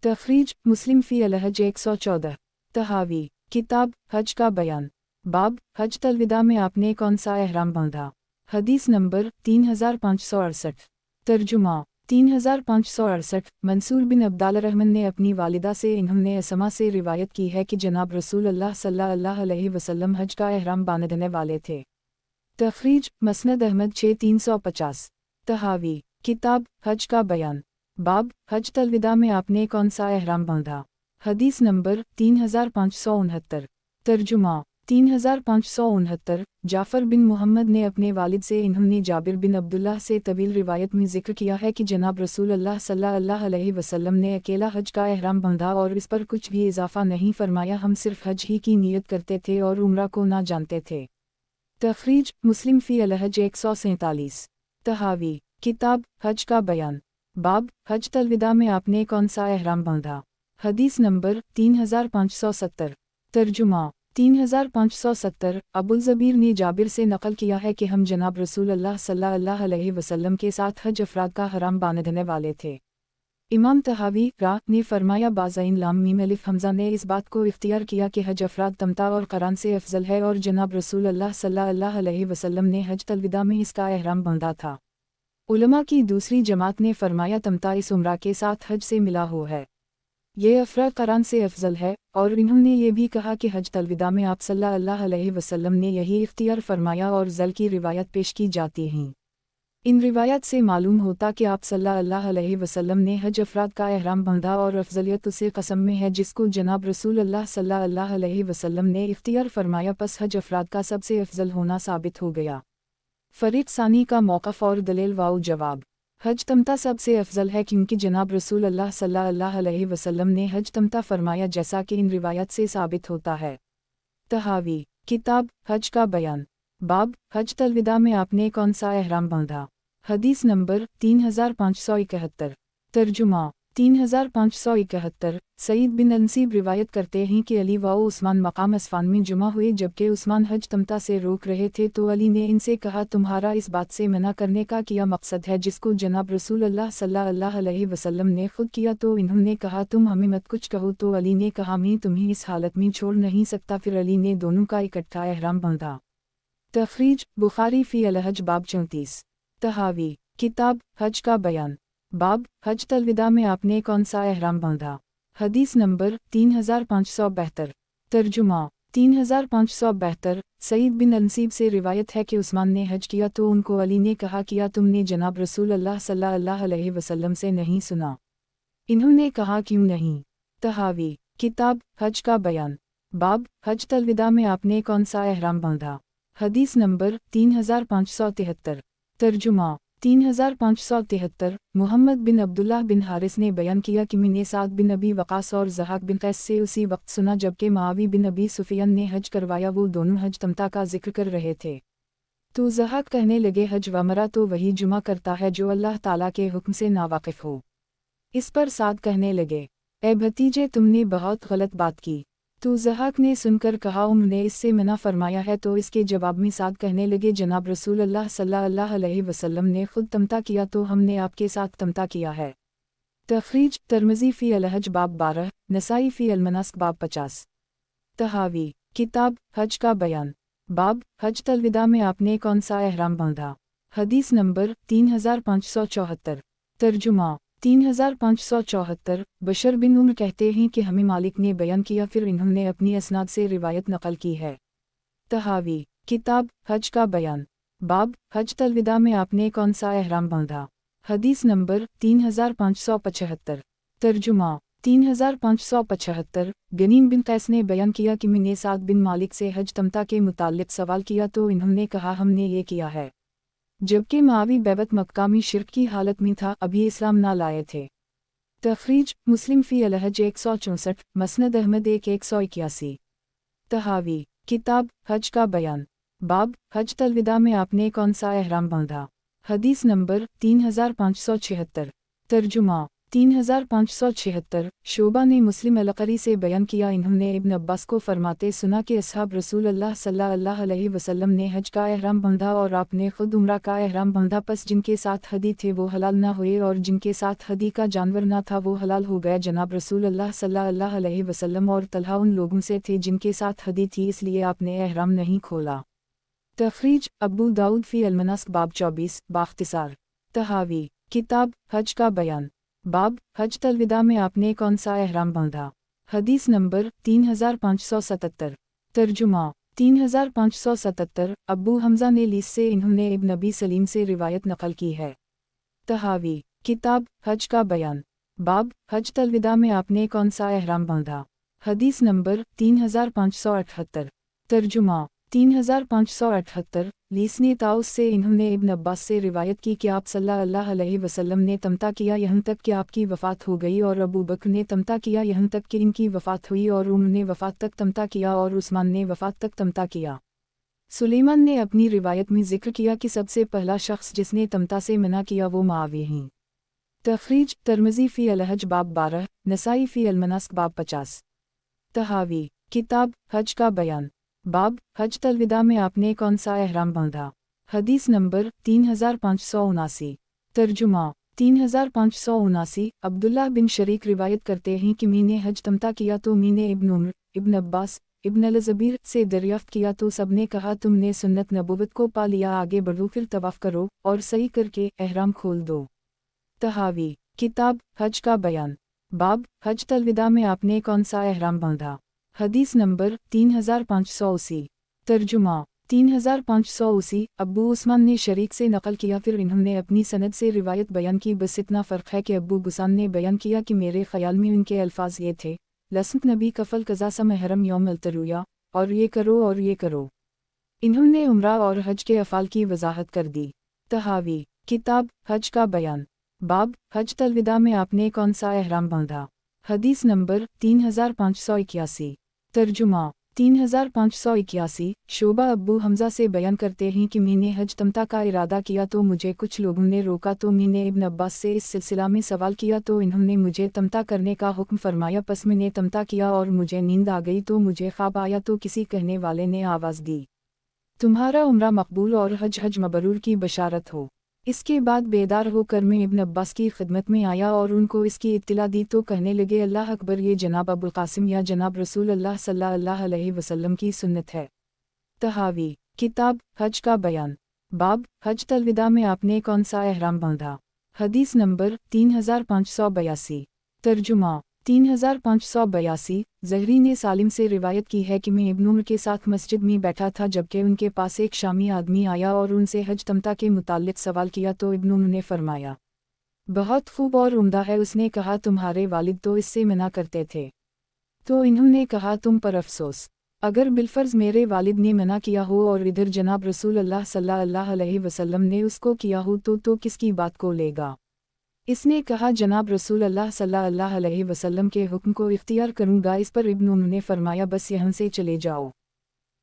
तखरीज मुस्लिम फ़ी अल-हज 114। तहावी किताब हज का बयान। बाब हज अलविदा में आपने कौन सा एहराम बांधा। हदीस नंबर 3568। तर्जुमा 3568 मंसूर बिन अब्दाल रहमान ने अपनी वालिदा से इन्होंने असमा से रिवायत की है कि जनाब रसूल अल्लाह सल्लल्लाहु अलैहि वसल्लम हज का एहराम बांधने वाले थे। तखरीज मसनद अहमद 6350। तहावी किताब हज का बयान। बाब हज अलविदा में आपने कौन सा एहराम बांधा। हदीस नंबर 3569। तर्जुमा 3569 जाफ़र बिन मोहम्मद ने अपने वालिद से इन्होंने जाबिर बिन अब्दुल्लाह से तवील रिवायत में ज़िक्र किया है कि जनाब रसूल अल्लाह सल्लल्लाहु अलैहि वसल्लम ने अकेला हज का एहराम बांधा और इस पर कुछ भी इजाफ़ा नहीं फरमाया। हम सिर्फ हज ही की नीयत करते थे और उम्रा को ना जानते थे। तखरीज मुस्लिम फ़ी अल-हज 147। तहावी किताब हज का बयान। बाब हज अलविदा में आपने कौन सा एहराम बांधा। हदीस नंबर 3570। तर्जुमा 3570 अबुल ज़बीर ने जाबिर से नकल किया है कि हम जनाब रसूल अल्लाह सल्लल्लाहु अलैहि वसल्लम के साथ हज अफराद का हराम बांधने वाले थे। इमाम तहावी रा ने फरमाया, बाज़ाइन लाम मीम अलिफ हमज़ा ने इस बात को इख्तियार किया कि हज अफराद तमता और क़रान से अफजल है, और जनाब रसूल अल्लाह सल्लल्लाहु अलैहि वसल्लम ने हज अलविदा में इसका एहराम बांधा था। उलमा की दूसरी जमात ने फरमाया, तमता इस उम्रा के साथ हज से मिला हो है, ये अफराद क़रान से अफजल है, और इन्होंने ये भी कहा कि हज अलविदा में आप सल्लल्लाहु अलैहि वसल्लम ने यही इख्तियार फरमाया, और ज़ल की रिवायत पेश की जाती हैं। इन रिवायत से मालूम होता कि आप सल्लल्लाहु अलैहि वसल्लम ने हज अफराद का एहराम बांधा, और अफजलियत उसे कसम में है जिसको जनाब रसूल अल्लाह सल्लल्लाहु अलैहि वसल्लम ने इख्तियार फरमाया, पस हज अफराद का सबसे अफजल होना साबित हो गया। फ़रीक़ सानी का मौक़िफ़ और दलील वाउ जवाब। हज तमता सबसे अफजल है क्योंकि जनाब रसूल अल्लाह सल्लल्लाहु अलैहि वसल्लम ने हज तमता फरमाया, जैसा कि इन रिवायत से साबित होता है। तहावी किताब हज का बयान। बाब हज अलविदा में आपने कौन सा एहराम बांधा। हदीस नंबर 3571। तर्जुमा 3571 सईद बिन अनसीब रिवायत करते हैं कि अली व उस्मान मकाम असफ़ान में जुमा हुए, जबकि उस्मान हज तमता से रोक रहे थे, तो अली ने इनसे कहा, तुम्हारा इस बात से मना करने का क्या मकसद है जिसको जनाब रसूल अल्लाह सल्लल्लाहु अलैहि वसल्लम ने खुद किया। तो इन्होंने कहा, तुम हमें मत कुछ कहो। तो अली ने कहा, मैं तुम्हें इस हालत में छोड़ नहीं सकता। फिर अली ने दोनों का इकट्ठा एहराम बांधा। तखरीज बुखारी फ़ी अल-हज बाब 34। तहावी किताब हज का बयान। बाब हज अलविदा में आपने कौन सा एहराम बांधा। हदीस नंबर 3572। तर्जुमा 3572 सईद बिन अनसीब से रिवायत है कि उस्मान ने हज किया, तो उनको अली ने कहा, किया तुमने जनाब रसूल अल्लाह सल्लल्लाहु अलैहि वसल्लम से नहीं सुना। इन्होंने कहा, क्यों नहीं। तहावी किताब हज का बयान। बाब हज अलविदा में आपने कौन सा एहराम बांधा। हदीस नंबर 3573। तर्जुमा 3573 मोहम्मद बिन अब्दुल्लाह बिन हारिस ने बयान किया कि मैंने साद बिन अबी वक़ास और ज़हाक बिन कैस से उसी वक्त सुना जबकि मुआवी बिन अबी सुफियान ने हज करवाया। वो दोनों हज तमता का जिक्र कर रहे थे। तो ज़हाक कहने लगे, हज वमरा तो वही जुमा करता है जो अल्लाह ताला के हुक्म से नावाकिफ़ हो। इस पर साद कहने लगे, ए भतीजे, तुमने बहुत गलत बात की। तो ज़हाक ने सुनकर कहा, उन्होंने इससे मना फरमाया है। तो इसके जवाब में साद कहने लगे, जनाब रसूल अल्लाह सल्लल्लाहु अलैहि वसल्लम ने खुद तमता किया, तो हमने आपके साथ तमता किया है। तखरीज तिर्मिज़ी फ़ी अल-हज बाब 12, नसाई फ़ी अल-मनास्क बाब 50। तहावी किताब हज का बयान। बाब हज अलविदा में आपने कौन सा एहराम बांधा। हदीस नंबर 3574। तर्जुमा 3574 बशर बिन उम्र कहते हैं कि हमें मालिक ने बयान किया, फिर इन्होंने अपनी असनाद से रिवायत नकल की है। तहावी किताब हज का बयान। बाब हज अलविदा में आपने कौन सा एहराम बांधा। हदीस नंबर 3575। तर्जुमा 3575 गनीम बिन कैस ने बयान किया कि मैंने साद बिन मालिक से हज तमता के मुताल्लिक सवाल किया, तो इन्होंने कहा, हमने ये किया है जबकि मुआवी बैबत मक्का में शिरक की हालत में था, अभी इस्लाम ना लाए थे। तखरीज मुस्लिम फ़ी अल-हज 164, मसनद अहमद 181। तहावी किताब हज का बयान। बाब हज अलविदा में आपने कौन सा एहराम बांधा। हदीस नंबर 3576। तर्जुमा 3576। शोबा ने मुस्लिम अलकरी से बयान किया, इन्होंने इब्न अब्बास को फरमाते सुना कि असहाब रसूल अल्लाह सल्लल्लाहु अलैहि वसल्लम ने हज का एहराम बांधा और आपने खुद उम्रा का एहराम बांधा, पस जिनके साथ हदी थे वो हलाल ना हुए और जिनके साथ हदी का जानवर ना था वो हलाल हो गया। जनाब रसूल अल्लाह सल्लल्लाहु अलैहि वसल्लम और तलहा उन लोगों से थे जिनके साथ हदी थी, इसलिए आपने एहराम नहीं खोला। तखरीज अबू दाऊद फ़ी अलमनास्क बाब 24 बाख्तिसार। तहावी किताब हज का बयान बाब हज तलविदा में आपने कौन सा एहराम बांधा। हदीस नंबर 3577। तर्जुमा 3577। अब्बू हमज़ा ने लीस से, इन्होंने इब्न नबी सलीम से रिवायत नकल की है। तहावी किताब हज का बयान बाब हज तलविदा में आपने कौन सा एहराम बांधा। हदीस नंबर 3578। तर्जुमा 3578। लीस ने ताउस से, इन्होंने इब्न अब्बास से रिवायत की कि आप सल्लल्लाहु अलैहि वसल्लम ने तमता किया यहाँ तक कि आपकी वफ़ात हो गई, और अबू बकर ने तमता किया यहाँ तक कि इनकी वफ़ात हुई, और उमर ने वफ़ात तक तमता किया, और उस्मान ने वफ़ात तक तमता किया। सुलेमान ने अपनी रिवायत में जिक्र किया कि सबसे पहला शख्स जिसने तमता से मना किया वो मुआविया ही। तखरीज तिर्मिज़ी फ़ी अल-हज बाब 12, नसाई फ़ी अल-मनास्क बाब 50। तहावी किताब हज का बयान बाब हज तलविदा में आपने कौन सा एहराम बांधा। हदीस नंबर 3579। तर्जुमा 3579। अब्दुल्लाह बिन शरीक रिवायत करते हैं कि मैंने हज तमता किया तो मैंने इब्न उमर, इब्न अब्बास, इब्न अल-ज़बीर से दरियाफ्त किया तो सबने कहा तुमने सुन्नत नबुवत को पा लिया, आगे बढ़ो फिर तवाफ़ करो और सही करके एहराम खोल दो। तहावी किताब हज का बयान बाब हज तलविदा में आपने कौन सा एहराम बांधा। हदीस नंबर 3580। तर्जुमा 3580। अब्बू उस्मान ने शरीक से नकल किया, फिर इन्होंने अपनी सनद से रिवायत बयान की, बस इतना फ़र्क है कि अब्बू गुसान ने बयान किया कि मेरे ख़याल में उनके अल्फाज ये थे, लसंत नबी कफल कज़ा सा महरम यौम अलतरुया, और ये करो और ये करो। इन्होंने उम्रा और हज के अफ़ाल की वजाहत कर दी। तहावी किताब हज का बयान बाब हज तलविदा में आपने कौन सा एहराम बांधा। हदीस नंबर 3581। तर्जुमा 3581। शोबा अब्बू हमज़ा से बयान करते हैं कि मैंने हज तमता का इरादा किया तो मुझे कुछ लोगों ने रोका, तो मैंने इब्न अब्बास से इस सिलसिला में सवाल किया तो इन्होंने मुझे तमता करने का हुक्म फरमाया, पस मैंने तमता किया और मुझे नींद आ गई तो मुझे ख्वाब आया तो किसी कहने वाले ने आवाज़ दी, तुम्हारा उम्रा मकबूल और हज मबरूर की बशारत हो। इसके बाद बेदार होकर मैं इब्न अब्बास की खिदमत में आया और उनको इसकी इत्तिला दी तो कहने लगे, अल्लाह अकबर, ये जनाब अबुल कासिम या जनाब रसूल अल्लाह सल्लल्लाहु अलैहि वसल्लम की सुन्नत है। तहावी किताब हज का बयान बाब हज तलविदा में आपने कौन सा एहराम बांधा। हदीस नंबर 3582। तर्जुमा 3582। ज़हरी ने सालिम से रिवायत की है कि मैं इब्न उमर के साथ मस्जिद में बैठा था, जबकि उनके पास एक शामी आदमी आया और उनसे हज तमता के मुताल्लिक सवाल किया तो इब्न उमर ने फरमाया, बहुत खूब और उम्दा है। उसने कहा, तुम्हारे वालिद तो इससे मना करते थे। तो इन्होंने कहा, तुम पर अफसोस, अगर बिलफर्ज मेरे वालिद ने मना किया हो और इधर जनाब रसूल अल्लाह सल्लल्लाहु अलैहि वसल्लम ने उसको किया हो तो किसकी बात को लेगा। इसने कहा, जनाब रसूल अल्लाह सल्लल्लाहु अलैहि वसल्लम के हुक्म को इख्तियार करूँगा। इस पर इब्न उमर ने फरमाया, बस यहाँ से चले जाओ।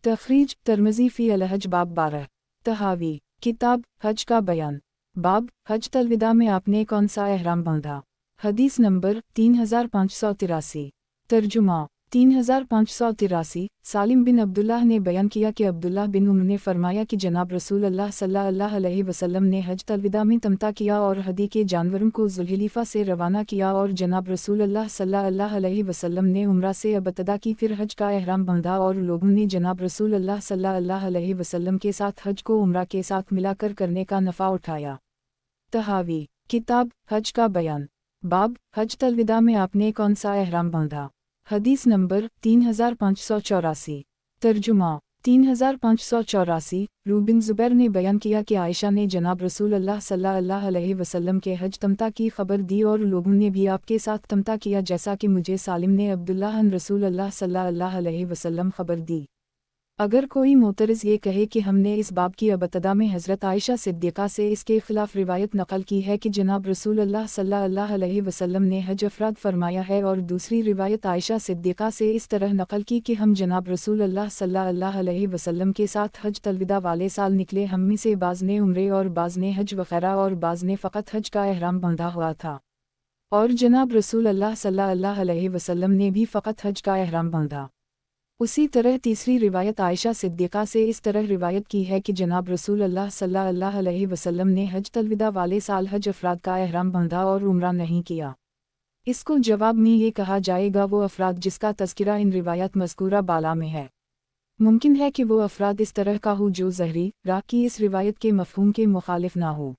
तखरीज तिर्मिज़ी फ़ी अल-हज बाब 12। तहावी किताब हज का बयान बाब हज तलविदा में आपने कौन सा एहराम बांधा। हदीस नंबर 3583। तर्जुमा 3583। सालिम बिन अब्दुल्लाह ने बयान किया कि अब्दुल्लाह बिन उमर ने फरमाया कि जनाब रसूल अल्लाह सल्लल्लाहु अलैहि वसल्लम ने हज तलविदा में तमता किया और हदी के जानवरों को ज़ुल्हिलीफ़ा से रवाना किया, और जनाब रसूल अल्लाह सल्लल्लाहु अलैहि वसल्लम ने उम्रा से अबतदा की, फिर हज का एहराम बांधा, और लोगों ने जनाब रसूल अल्लाह सल्लल्लाहु अलैहि वसल्लम के साथ हज को उम्रा के साथ मिलाकर करने का नफ़ा उठाया। तहावी किताब हज का बयान बाब हज तलविदा में आपने कौन सा एहराम बांधा। हदीस नंबर 3584। तर्जुमा 3584। रूबिन ज़ुबैर ने बयान किया कि आयशा ने जनाब रसूल अल्लाह सल्लल्लाहु अलैहि वसल्लम के हज तमता की खबर दी और लोगों ने भी आपके साथ तमता किया, जैसा कि मुझे सालिम ने अब्दुल्लाह अन रसूल अल्लाह सल्लल्लाहु अलैहि वसल्लम खबर दी। अगर कोई मोतरज़ ये कहे कि हमने इस बाब की अबतदा में हज़रत आयशा सिद्दीक़ा से इसके ख़िलाफ़ रिवायत नक़ल की है कि जनाब रसूल अल्लाह सल्लल्लाहु अलैहि वसल्लम ने हज अफ़राद फरमाया है, और दूसरी रिवायत आयशा सिद्दीक़ा से इस तरह नक़ल की कि हम जनाब रसूल अल्लाह सल्लल्लाहु अलैहि वसल्लम के साथ हज तलविदा वाले साल निकले, हम में से बाज़ ने उम्रे और बाज़ ने हज वग़ैरह और बाज़ ने फ़क़त हज का एहराम बांधा हुआ था। और जनाब रसूल अल्लाह सल्लल्लाहु अलैहि वसल्लम ने भी फ़कत हज का एहराम बांधा। उसी तरह तीसरी रिवायत आयशा सिद्दीक़ा से इस तरह रिवायत की है कि जनाब रसूल अल्लाह सल्लल्लाहु अलैहि वसल्लम ने हज तलविदा वाले साल हज अफराद का एहराम बांधा और उम्रा नहीं किया। इसको जवाब में ये कहा जाएगा वो अफराद जिसका तज़किरा इन रिवायत मज़कूरा बाला में है। मुमकिन है कि वो अफराद इस तरह का हो जो ज़हरी रा की इस रिवायत के मफ़हूम के मुखालिफ ना हो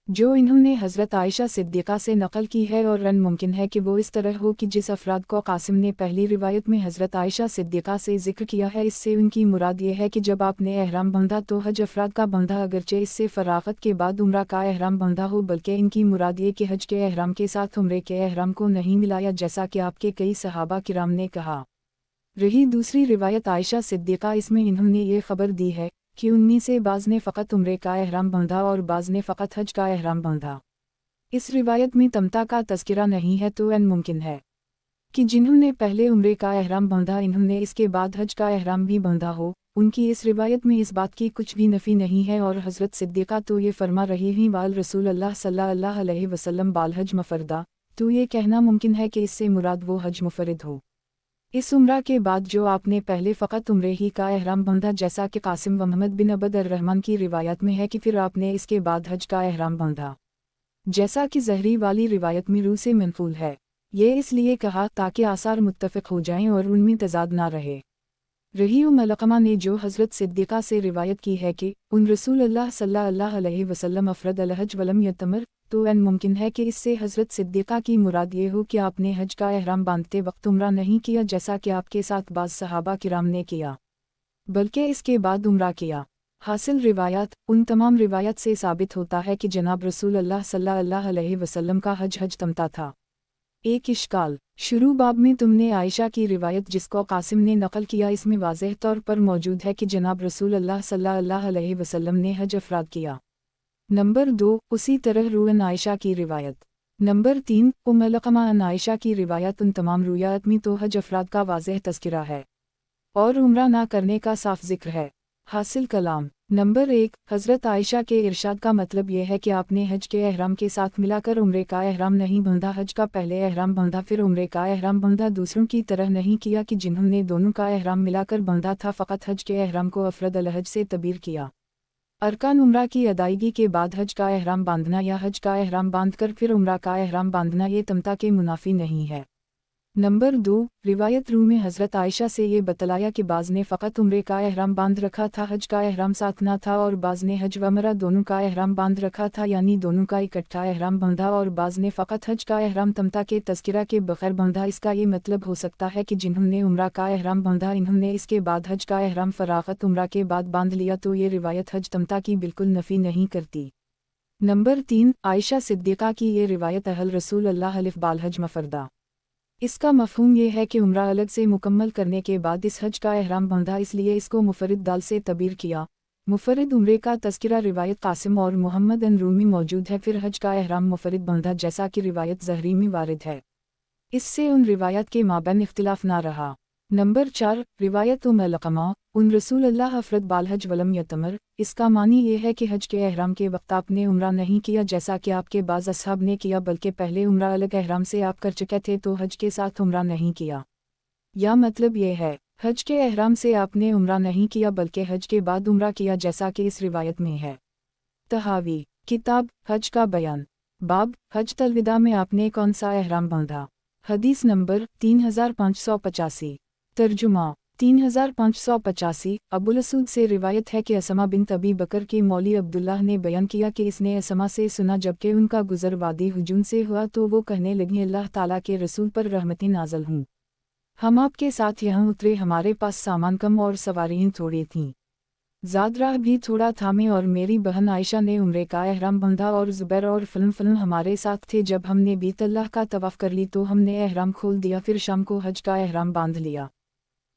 जो इन्होंने हज़रत आयशा सिद्दीक़ा से नक़ल की है, और रन मुमकिन है कि वो इस तरह हो कि जिस अफराद को कासिम ने पहली रिवायत में हज़रत आयशा सिद्दीक़ा से ज़िक्र किया है, इससे उनकी मुराद ये है कि जब आपने एहराम बंधा तो हज अफराद का बंधा अगरचे इससे फ़राग़त के बाद उम्रा का एहराम बंधा हो, बल्कि इनकी मुराद ये कि हज के एहराम के साथ उम्रे के एहराम को नहीं मिलाया, जैसा कि आपके कई सहाबा किराम ने कहा। रही दूसरी रिवायत आयशा सिद्दीक़ा, इसमें इन्होंने ये ख़बर दी है कि उनमें से बाज़ ने फ़कत उम्रे का एहराम बांधा और बाज़ ने फ़कत हज का एहराम बांधा। इस रिवायत में तमता का तज़किरा नहीं है, तो मुमकिन है कि जिन्होंने पहले उम्रे का एहराम बांधा इन्होंने इसके बाद हज का एहराम भी बांधा हो। उनकी इस रिवायत में इस बात की कुछ भी नफ़ी नहीं है, और हज़रत सिद्दीक़ा तो ये फरमा रही हैं वाल रसूल अल्लाह सल्लल्लाहु अलैहि वसल्लम बाल हज मफ़रदा, तो ये कहना मुमकिन है कि इससे मुराद वो हज मुफ़रद हो। इस उम्रा के बाद जो आपने पहले फ़कत उम्रे ही का एहराम बांधा, जैसा कि कासिम व मोहम्मद बिन अबद अर-रहमान की रिवायत में है कि फिर आपने इसके बाद हज का एहराम बांधा, जैसा कि ज़हरी वाली रिवायत में रू से मनफूल है। ये इसलिए कहा ताकि आसार मुत्तफ़िक़ हो जाएं और उनमें तज़ाद ना रहे। रही अलक़मा ने जो हज़रत सिद्दीक़ा से रिवायत की है कि उन रसूल अल्लाह सल्लल्लाहु अलैहि वसल्लम अफ़रद अल-हज वलम यतमर, तो मुमकिन है कि इससे हज़रत सिद्दीक़ा की मुराद ये हो कि आपने हज का एहराम बांधते वक्त उम्रा नहीं किया, जैसा कि आपके साथ बाज़ सहाबा किराम ने किया, बल्कि इसके बाद उम्रा किया। हासिल रिवायत उन तमाम रिवायत से साबित होता है कि जनाब रसूल अल्लाह सल्लल्लाहु अलैहि वसल्लम का हज तमता था। एक इश्काल शुरू बाब में तुमने आयशा की रिवायत जिसको कासिम ने नकल किया, इसमें वाज़ेह तौर पर मौजूद है कि जनाब रसूल अल्लाह सल्लल्लाहु अलैहि वसल्लम ने हज अफराद किया। नंबर 2 उसी तरह रूअन आयशा की रिवायत। नंबर 3 अलक़मा अन आयशा की रिवायत। उन तमाम रुयात में तो हज अफराद का वाज़ेह तज़किरा है और उम्रा ना करने का साफ ज़िक्र है। हासिल कलाम नंबर 1 हज़रत आयशा के इरशाद का मतलब यह है कि आपने हज के एहराम के साथ मिलाकर उम्रे का एहराम नहीं बांधा, हज का पहले एहराम बांधा फिर उम्रे का एहराम बांधा। दूसरों की तरह नहीं किया कि जिन्होंने दोनों का एहराम मिलाकर बांधा था, फ़कत हज के एहराम को अफरद अल-हज से तबीर किया। अरकान उम्रा की अदायगी के बाद हज का एहराम बांधना या हज का एहराम बांधकर फिर उम्रा का एहराम बांधना ये तमता के मुनाफी नहीं है। नंबर 2 रिवायत रू में हज़रत आयशा से ये बतलाया कि बाज़ ने फ़कत उम्रे का एहराम बांध रखा था, हज का एहराम साथ ना था, और बाज़ ने हज व उम्रा दोनों का एहराम बांध रखा था, यानी दोनों का इकट्ठा एहराम बांधा, और बाज़ ने फ़कत हज का एहराम तमता के तज़किरा के बग़ैर बांधा। इसका ये मतलब हो सकता है कि जिन्होंने उम्रा का एहराम बांधा इन्होंने इसके बाद हज का एहराम फ़राग़त उम्रा के बाद बांध लिया, तो ये रिवायत हज तमता की बिल्कुल नफ़ी नहीं करती। नंबर 3 आयशा सिद्दीक़ा की ये रिवायत अहल रसूल अल्लाह अलिफ़ बाल हज मफ़रदा। इसका मफ़हूम ये है कि उम्रा अलग से मुकम्मल करने के बाद इस हज का एहराम बांधा, इसलिए इसको मुफ़रिद दाल से तबीर किया। मुफ़रिद उम्रे का तज़किरा रिवायत कासिम और मोहम्मद अन रूमी मौजूद है, फिर हज का एहराम मुफ़रिद बांधा, जैसा कि रिवायत ज़हरी में वारिद है। इससे उन रिवायत के माबैन इख्तिलाफ़ ना रहा। नंबर 4 रिवायत अलक़मा उन रसूल अल्लाह अफ़रद बाल हज वलम यतमर। इसका मानी ये है कि हज के एहराम के वक्त आपने उम्रा नहीं किया, जैसा कि आपके बाज़ असहाब ने किया, बल्कि पहले उम्रा अलग एहराम से आप कर चुके थे, तो हज के साथ उम्रा नहीं किया। या मतलब ये है हज के एहराम से आपने उम्रा नहीं किया, बल्कि हज के बाद उम्रा किया, जैसा कि इस रिवायत में है। तहावी किताब हज का बयान बाब हज तलविदा में आपने कौन सा एहराम बांधा। हदीस नंबर 3585। तर्जुमा 3585 अबुल असूद से रिवायत है कि असमा बिन अबी बकर के मौली अब्दुल्लाह ने बयान किया कि इसने असमा से सुना जबकि उनका गुज़र वादी हुजून से हुआ, तो वो कहने लगी अल्लाह ताला के रसूल पर रहमतें नाज़िल हूँ, हम आपके साथ यहाँ उतरे, हमारे पास सामान कम और सवारियाँ थोड़ी थीं, ज़ादराह भी थोड़ा था। मैं और मेरी बहन आयशा ने उम्रे का एहराम बांधा और ज़ुबैर और फलन हमारे साथ थे। जब हमने बीत अल्लाह का तवाफ़ कर ली तो हमने एहराम खोल दिया, फिर शाम को हज का एहराम बांध लिया।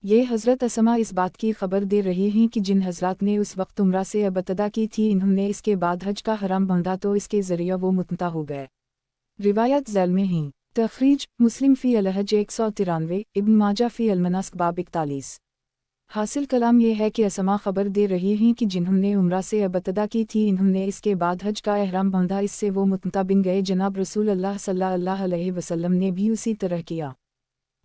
ये हज़रत असमा इस बात की खबर दे रही हैं कि जिन हज़रात ने उस वक्त उम्रा से अबतदा की थी, इन्होंने इसके बाद हज का हराम बांधा, तो इसके ज़रिया वो मुतमत्ता हो गए। रिवायत ज़ैल में ही तखरीज मुस्लिम फ़ी अल-हज 193, इब्न माजा फ़ी अल-मनास्क बाब 41। حاصل کلام یہ ہے کہ اسما خبر دے رہی ہیں کہ جنہوں نے عمرہ سے ابتدا کی تھی انہوں نے اس کے بعد حج کا احرام باندھا، اس سے وہ متمتع بن گئے۔ جناب رسول اللہ صلی اللہ علیہ وسلم نے بھی اسی طرح کیا۔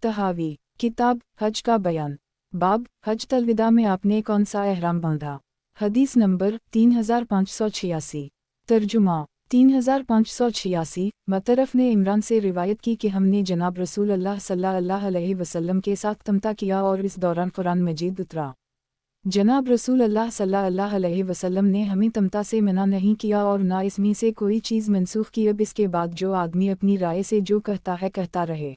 تحاوی کتاب حج کا بیان، باب حجۃ الوداع میں آپ نے کون سا احرام باندھا؟ حدیث نمبر 3586۔ ترجمہ 3586۔ مطرف نے عمران سے روایت کی کہ ہم نے جناب رسول اللہ صلی اللہ علیہ وسلم کے ساتھ تمتع کیا اور اس دوران قرآن مجید اترا۔ جناب رسول اللہ صلی اللہ علیہ وسلم نے ہمیں تمتع سے منع نہیں کیا اور نہ اس میں سے کوئی چیز منسوخ کی۔ اب اس کے بعد جو آدمی اپنی رائے سے جو کہتا ہے کہتا رہے۔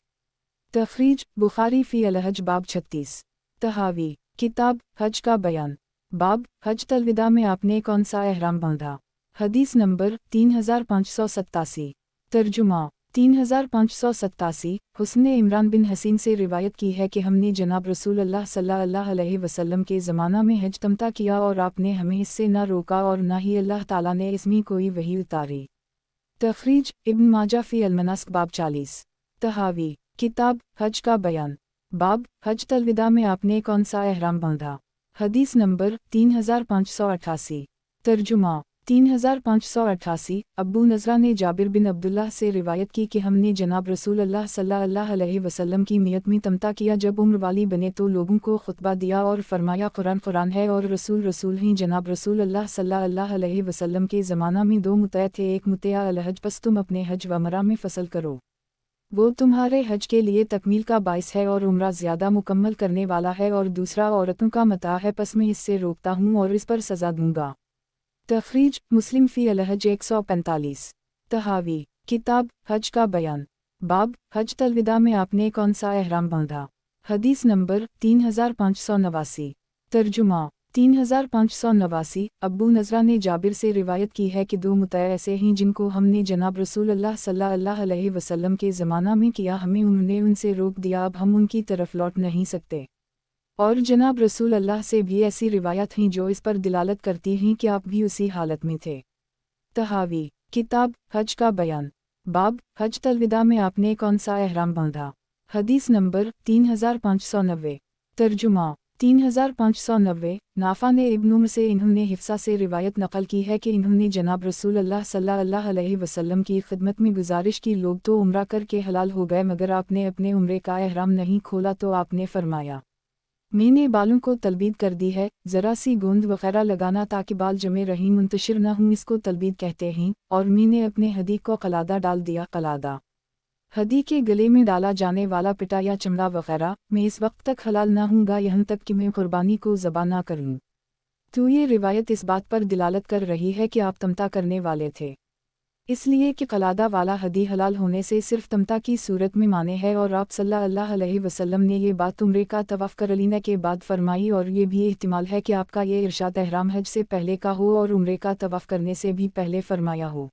تخریج بخاری فی الحج باب 36۔ تحاوی کتاب حج کا بیان، باب حجۃ الوداع میں آپ نے کون سا احرام باندھا؟ حدیث نمبر 3587۔ ترجمہ 3587۔ حسن نے عمران بن حسین سے روایت کی ہے کہ ہم نے جناب رسول اللہ صلی اللہ علیہ وسلم کے زمانہ میں حج تمتع کیا اور آپ نے ہمیں اس سے نہ روکا اور نہ ہی اللہ تعالیٰ نے اس میں کوئی وحی اتاری۔ تخریج ابن ماجہ فی المناسک باب 40۔ تحاوی کتاب حج کا بیان، باب حجۃ الوداع میں آپ نے کون سا احرام باندھا؟ حدیث نمبر 3588۔ ترجمہ 3588۔ ابو نضرہ نے جابر بن عبداللہ سے روایت کی کہ ہم نے جناب رسول اللہ صلی اللہ علیہ وسلم کی میت میں تمتع کیا، جب عمر والی بنے تو لوگوں کو خطبہ دیا اور فرمایا قرآن ہے اور رسول ہیں۔ جناب رسول اللہ صلی اللہ علیہ وسلم کے زمانہ میں 2 متع تھے، ایک متع الحج، پس تم اپنے حج و عمرہ میں فصل کرو، وہ تمہارے حج کے لیے تکمیل کا باعث ہے اور عمرہ زیادہ مکمل کرنے والا ہے، اور دوسرا عورتوں کا متاع ہے، پس میں اس سے روکتا ہوں اور اس پر سزا دوں گا۔ تخریج مسلم فی الحج 145۔ تحاوی کتاب حج کا بیان، باب حجۃ الوداع میں آپ نے کون سا احرام باندھا؟ حدیث نمبر 3589۔ ترجمہ 3589۔ ابو نضرہ نے جابر سے روایت کی ہے کہ 2 متع ایسے ہیں جن کو ہم نے جناب رسول اللہ صلی اللہ علیہ وسلم کے زمانہ میں کیا، ہمیں انہوں نے ان سے روک دیا، اب ہم ان کی طرف لوٹ نہیں سکتے۔ اور جناب رسول اللہ سے بھی ایسی روایت ہیں جو اس پر دلالت کرتی ہیں کہ آپ بھی اسی حالت میں تھے۔ تحاوی کتاب حج کا بیان، باب حجۃ الوداع میں آپ نے کون سا احرام باندھا؟ حدیث نمبر 3590۔ ترجمہ 3590۔ نافع نے ابن عمر سے انہوں نے حفصہ سے روایت نقل کی ہے کہ انہوں نے جناب رسول اللہ صلی اللہ علیہ وسلم کی خدمت میں گزارش کی، لوگ تو عمرہ کر کے حلال ہو گئے مگر آپ نے اپنے عمرے کا احرام نہیں کھولا، تو آپ نے فرمایا میں نے بالوں کو تلبید کر دی ہے، ذرا سی گوند وغیرہ لگانا تاکہ بال جمے رہیں، منتشر نہ ہوں، اس کو تلبید کہتے ہیں، اور میں نے اپنے ہدی کو قلادہ ڈال دیا۔ قلادہ ہدی کے گلے میں ڈالا جانے والا پٹا یا چمڑا وغیرہ۔ میں اس وقت تک حلال نہ ہوں گا یہاں تک کہ میں قربانی کو ذبح نہ کروں۔ تو یہ روایت اس بات پر دلالت کر رہی ہے کہ آپ تمتع کرنے والے تھے، اس لیے کہ قلادہ والا ہدی حلال ہونے سے صرف تمتع کی صورت میں مانے ہے، اور آپ صلی اللہ علیہ وسلم نے یہ بات عمرے کا طواف کر لینے کے بعد فرمائی، اور یہ بھی احتمال ہے کہ آپ کا یہ ارشاد احرام حج سے پہلے کا ہو اور عمرے کا طواف کرنے سے بھی پہلے فرمایا ہو،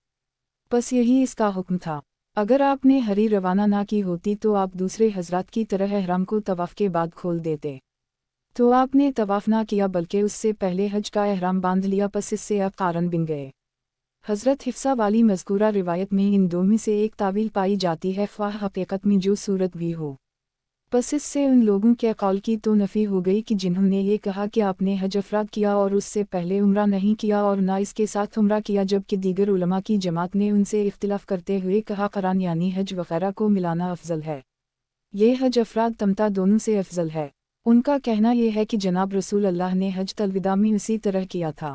بس یہی اس کا حکم تھا۔ اگر آپ نے ہری روانہ نہ کی ہوتی تو آپ دوسرے حضرات کی طرح احرام کو طواف کے بعد کھول دیتے، تو آپ نے طواف نہ کیا بلکہ اس سے پہلے حج کا احرام باندھ لیا، پس اس سے آپ قارن بن گئے۔ حضرت حفصہ والی مذکورہ روایت میں ان 2 میں سے ایک تعویل پائی جاتی ہے، خواہ حقیقت میں جو صورت بھی ہو، پس اس سے ان لوگوں کے قول کی تو نفی ہو گئی کہ جنہوں نے یہ کہا کہ آپ نے حج افراد کیا اور اس سے پہلے عمرہ نہیں کیا اور نہ اس کے ساتھ عمرہ کیا، جبکہ دیگر علماء کی جماعت نے ان سے اختلاف کرتے ہوئے کہا قران یعنی حج وغیرہ کو ملانا افضل ہے، یہ حج افراد تمتع دونوں سے افضل ہے۔ ان کا کہنا یہ ہے کہ جناب رسول اللہ نے حجۃ الوداع میں اسی طرح کیا تھا۔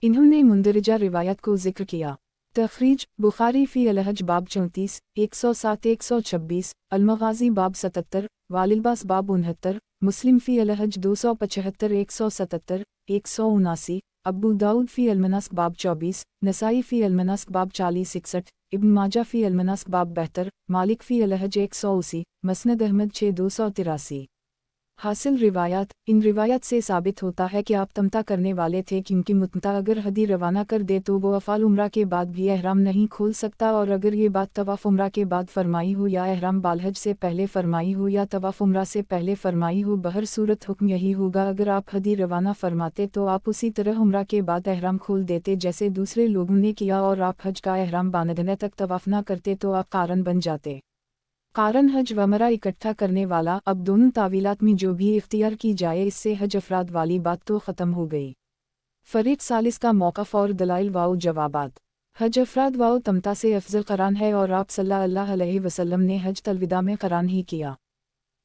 انہوں نے مندرجہ روایت کو ذکر کیا۔ تخریج بخاری فی الحج باب 34، 107 126، المغازی باب 77، واللباس باب 69، مسلم فی الحج 275 177 179، ابو داؤد فی المناسک باب 24، نسائی فی المناسک باب 40 61، ابن ماجہ فی المناسک باب 72، مالک فی الحج 180، مسند احمد 6 283۔ حاصل روایات، ان روایت سے ثابت ہوتا ہے کہ آپ تمتع کرنے والے تھے، کیونکہ متمتع اگر ہدی روانہ کر دے تو وہ افعال عمرہ کے بعد بھی احرام نہیں کھول سکتا، اور اگر یہ بات طواف عمرہ کے بعد فرمائی ہو یا احرام بالحج سے پہلے فرمائی ہو یا طواف عمرہ سے پہلے فرمائی ہو، بہر صورت حکم یہی ہوگا۔ اگر آپ ہدی روانہ فرماتے تو آپ اسی طرح عمرہ کے بعد احرام کھول دیتے جیسے دوسرے لوگوں نے کیا، اور آپ حج کا احرام باندھنے تک طواف نہ کرتے تو آپ قارن بن جاتے۔ कारण हज व उमरा इकट्ठा करने वाला। अब दोनों तावीलात में जो भी इख्तियार की जाए इससे हज अफराद वाली बात तो ख़त्म हो गई। फरीद सालिस का मौक़िफ़ और दलाइल वाओ जवाबात। हज अफराद वाओ तमता से अफजल क़रान है और आप सल्लल्लाहु अलैहि वसल्लम ने हज तलविदा में क़रान ही किया,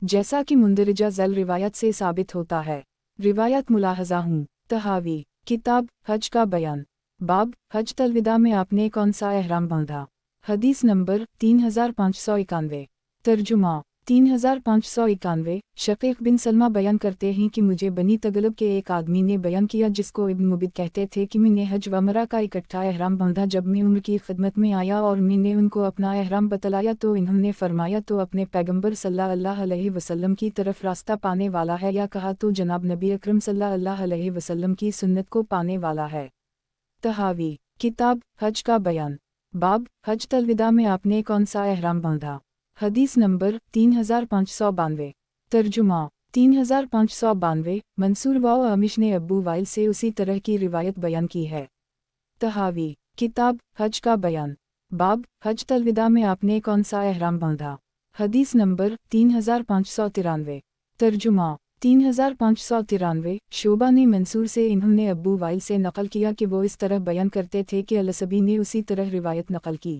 जैसा कि मुंदरजा ज़ैल रिवायत से साबित होता है। रिवायत मुलाहज़ा हूँ। तहावी किताब हज का बयान। बाब हज तलविदा में आपने कौन सा एहराम बांधा। हदीस नंबर 3591। तर्जुमा 3591। शकीक बिन सलमा बयान करते हैं कि मुझे बनी तगलब के एक आदमी ने बयान किया जिसको इब्न मुबिद कहते थे कि मैंने हज व उमरा का इकट्ठा एहराम बांधा। जब मैं उम्र की खिदमत में आया और मैंने उनको अपना एहराम बतलाया तो इन्होंने फरमाया तो अपने पैगंबर सल्लल्लाहु अलैहि वसल्लम की तरफ रास्ता पाने वाला है, या कहा तो जनाब नबी अकरम सल्लल्लाहु अलैहि वसल्लम की सुन्नत को पाने वाला है। तहावी किताब हज का बयान। बाब हज तलविदा में आपने कौन सा एहराम बांधा। हदीस नंबर 3592। तर्जुमा 3592। मंसूर व अमिश ने अब्बू वाइल से उसी तरह की रिवायत बयान की है। तहावी किताब हज का बयान। बाब हज तलविदा में आपने कौन सा एहराम बांधा। हदीस नंबर 3593। तर्जुमा 3593। शोबा ने मंसूर से इन्होंने अब्बू वाइल से नकल किया कि वो इस तरह बयान करते थे कि अलसबी ने उसी तरह रिवायत नकल की।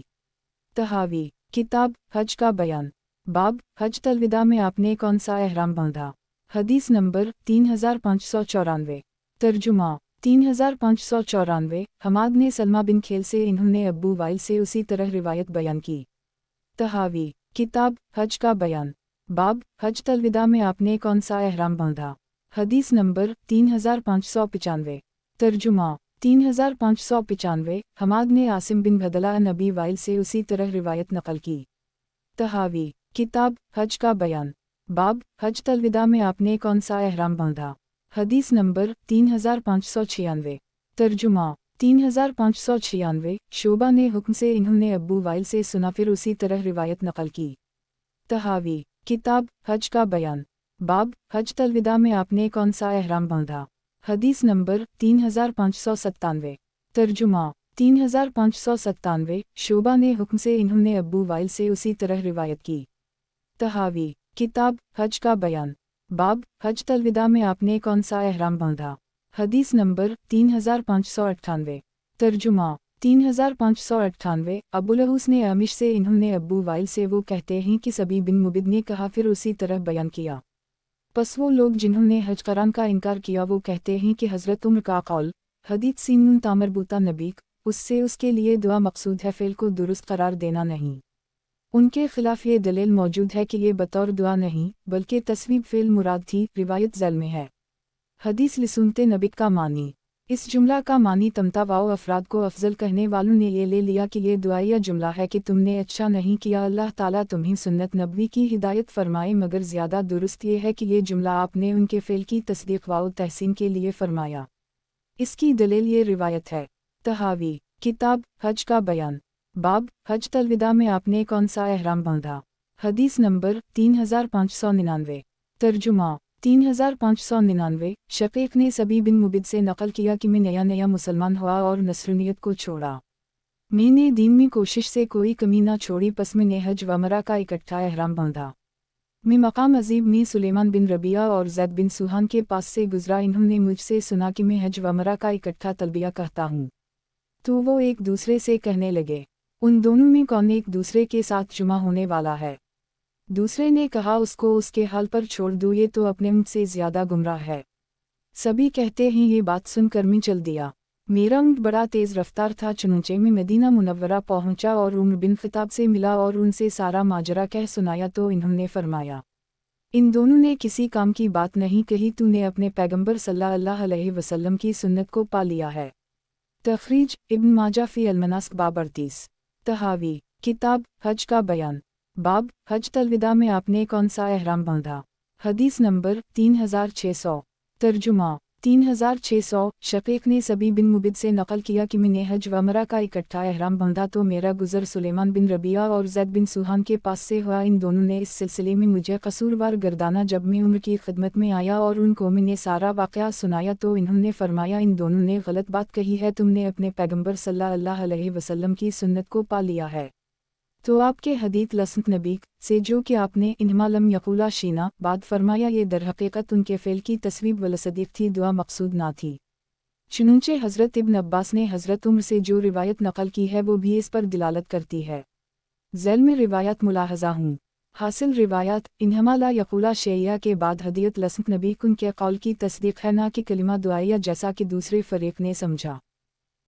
तहावी किताब हज का बयान। बाब हज तलविदा में आपने कौन सा एहराम बांधा। हदीस नंबर 3594। तर्जुमा 3594। हमाद ने सलमा बिन खेल से इन्होंने अब्बू वाइल से उसी तरह रिवायत बयान की। तहावी किताब हज का बयान। बाब हज तलविदा में आपने कौन सा एहराम बांधा। हदीस नंबर 3595। तर्जुमा 3595। हमाद ने आसिम बिन बदला नबी वाइल से उसी तरह रिवायत नकल की। तहावी किताब हज का बयान। बाब हज तलविदा में आपने कौन सा एहराम बांधा। हदीस नंबर 3596। तर्जुमा 3596। शोबा ने हुक्म से इन्होंने अब्बू वाइल से सुना फिर उसी तरह रिवायत नकल की। तहावी किताब हज का बयान। बाब हज तलविदा में आपने कौन सा एहराम बांधा। हदीस नंबर 3597। तर्जुमा 3597। शोबा ने हुक्म से इन्होंने अब्बू वाइल से उसी तरह रिवायत की। तहावी किताब हज का बयान। बाब हज तलविदा में आपने कौन सा एहराम बांधा। हदीस नंबर 3598। तर्जुमा 3598। अबुलहूस ने अमिश से इन्होंने अब्बू वाइल से वो कहते हैं कि सभी बिन मुबिद ने कहा फिर उसी तरह बयान किया। बस वो लोग जिन्होंने हज करान का इनकार किया वो कहते हैं कि हज़रत उम्र का कौल हदीत सीन तामरबूता नबीक उससे उसके लिए दुआ मकसूद है, फ़ेल को दुरुस्त करार देना नहीं। उनके खिलाफ ये दलील मौजूद है कि ये बतौर दुआ नहीं बल्कि तस्वीब फ़ेल मुराद थी। रिवायत ज़ैल में है। हदीस लिसुनते नबीक का मानी। इस जुमला का मानी तमता वाओ अफराद को अफजल कहने वालों ने ये ले लिया कि ये दुआया जुमला है कि तुमने अच्छा नहीं किया, अल्लाह ताला तुम्हें सुन्नत नबवी की हिदायत फरमाए, मगर ज़्यादा दुरुस्त ये है कि ये जुमला आपने उनके फ़ेल की तस्दीक वाओ तहसीन के लिए फरमाया। इसकी दलील ये रिवायत है। तहावी किताब हज का बयान। बाब हज तलविदा में आपने कौन सा एहराम बांधा। हदीस नंबर 3599। तर्जुमा 3599। शकीक ने सभी बिन मुबिद से नकल किया कि मैं नया मुसलमान हुआ और नस्रनियत को छोड़ा। मैंने दीन में कोशिश से कोई कमी ना छोड़ी, पस मैंने हज व उमरा का इकट्ठा एहराम बांधा। मैं मकाम अजीब में सुलेमान बिन रबिया और ज़ैद बिन सुहान के पास से गुजरा। इन्होंने मुझसे सुना कि मैं हज व उमरा का इकट्ठा तलबिया कहता हूँ, तो वो एक दूसरे से कहने लगे, उन दोनों में कौन एक दूसरे के साथ जुमा होने वाला है। दूसरे ने कहा, उसको उसके हाल पर छोड़ दो, ये तो अपने ऊँट से ज़्यादा गुमराह है। सभी कहते हैं ये बात सुनकर मैं चल दिया। मेरा ऊँट बड़ा तेज़ रफ्तार था, चुनूचे में मदीना मुनव्वरा पहुँचा और उम्र बिन खिताब से मिला और उनसे सारा माजरा कह सुनाया तो इन्होंने फरमाया, इन दोनों ने किसी काम की बात नहीं कही, तूने अपने पैगंबर सल्लल्लाहु अलैहि वसल्लम की सुन्नत को पा लिया है। तखरीज इब्न माजा फ़ी अल-मनास्क बाब 38। तहावी किताब हज का बयान। बाब हज तलविदा में आपने कौन सा एहराम बांधा। हदीस नंबर 3600। तर्जुमा 3600। शकीक ने सभी बिन मुबिद से नकल किया कि मैंने हज व उमरा का इकट्ठा एहराम बांधा तो मेरा गुज़र सुलेमान बिन रबिया और ज़ैद बिन सुहान के पास से हुआ। इन दोनों ने इस सिलसिले में मुझे कसूरवार गर्दाना। जब मैं उम्र की खिदमत में आया और उनको मैंने सारा वाक़या सुनाया तो इन्होंने फरमाया, इन दोनों ने गलत बात कही है, तुमने अपने पैगंबर सल्लल्लाहु अलैहि वसल्लम की सुन्नत को पा लिया है। تو آپ کے حدیث لسنت نبی سے جو کہ آپ نے انہما لم یقولا شینا بعد فرمایا یہ در حقیقت ان کے فعل کی تصویب ولصدیق تھی، دعا مقصود نہ تھی۔ چنانچہ حضرت ابن عباس نے حضرت عمر سے جو روایت نقل کی ہے وہ بھی اس پر دلالت کرتی ہے۔ ذیل میں روایات ملاحظہ ہوں۔ حاصل روایات انہما لا یقولا شیعہ کے بعد حدیث لسنت نبی ان کے قول کی تصدیق ہے، نہ کہ کلمہ دعائیہ جیسا کہ دوسرے فریق نے سمجھا۔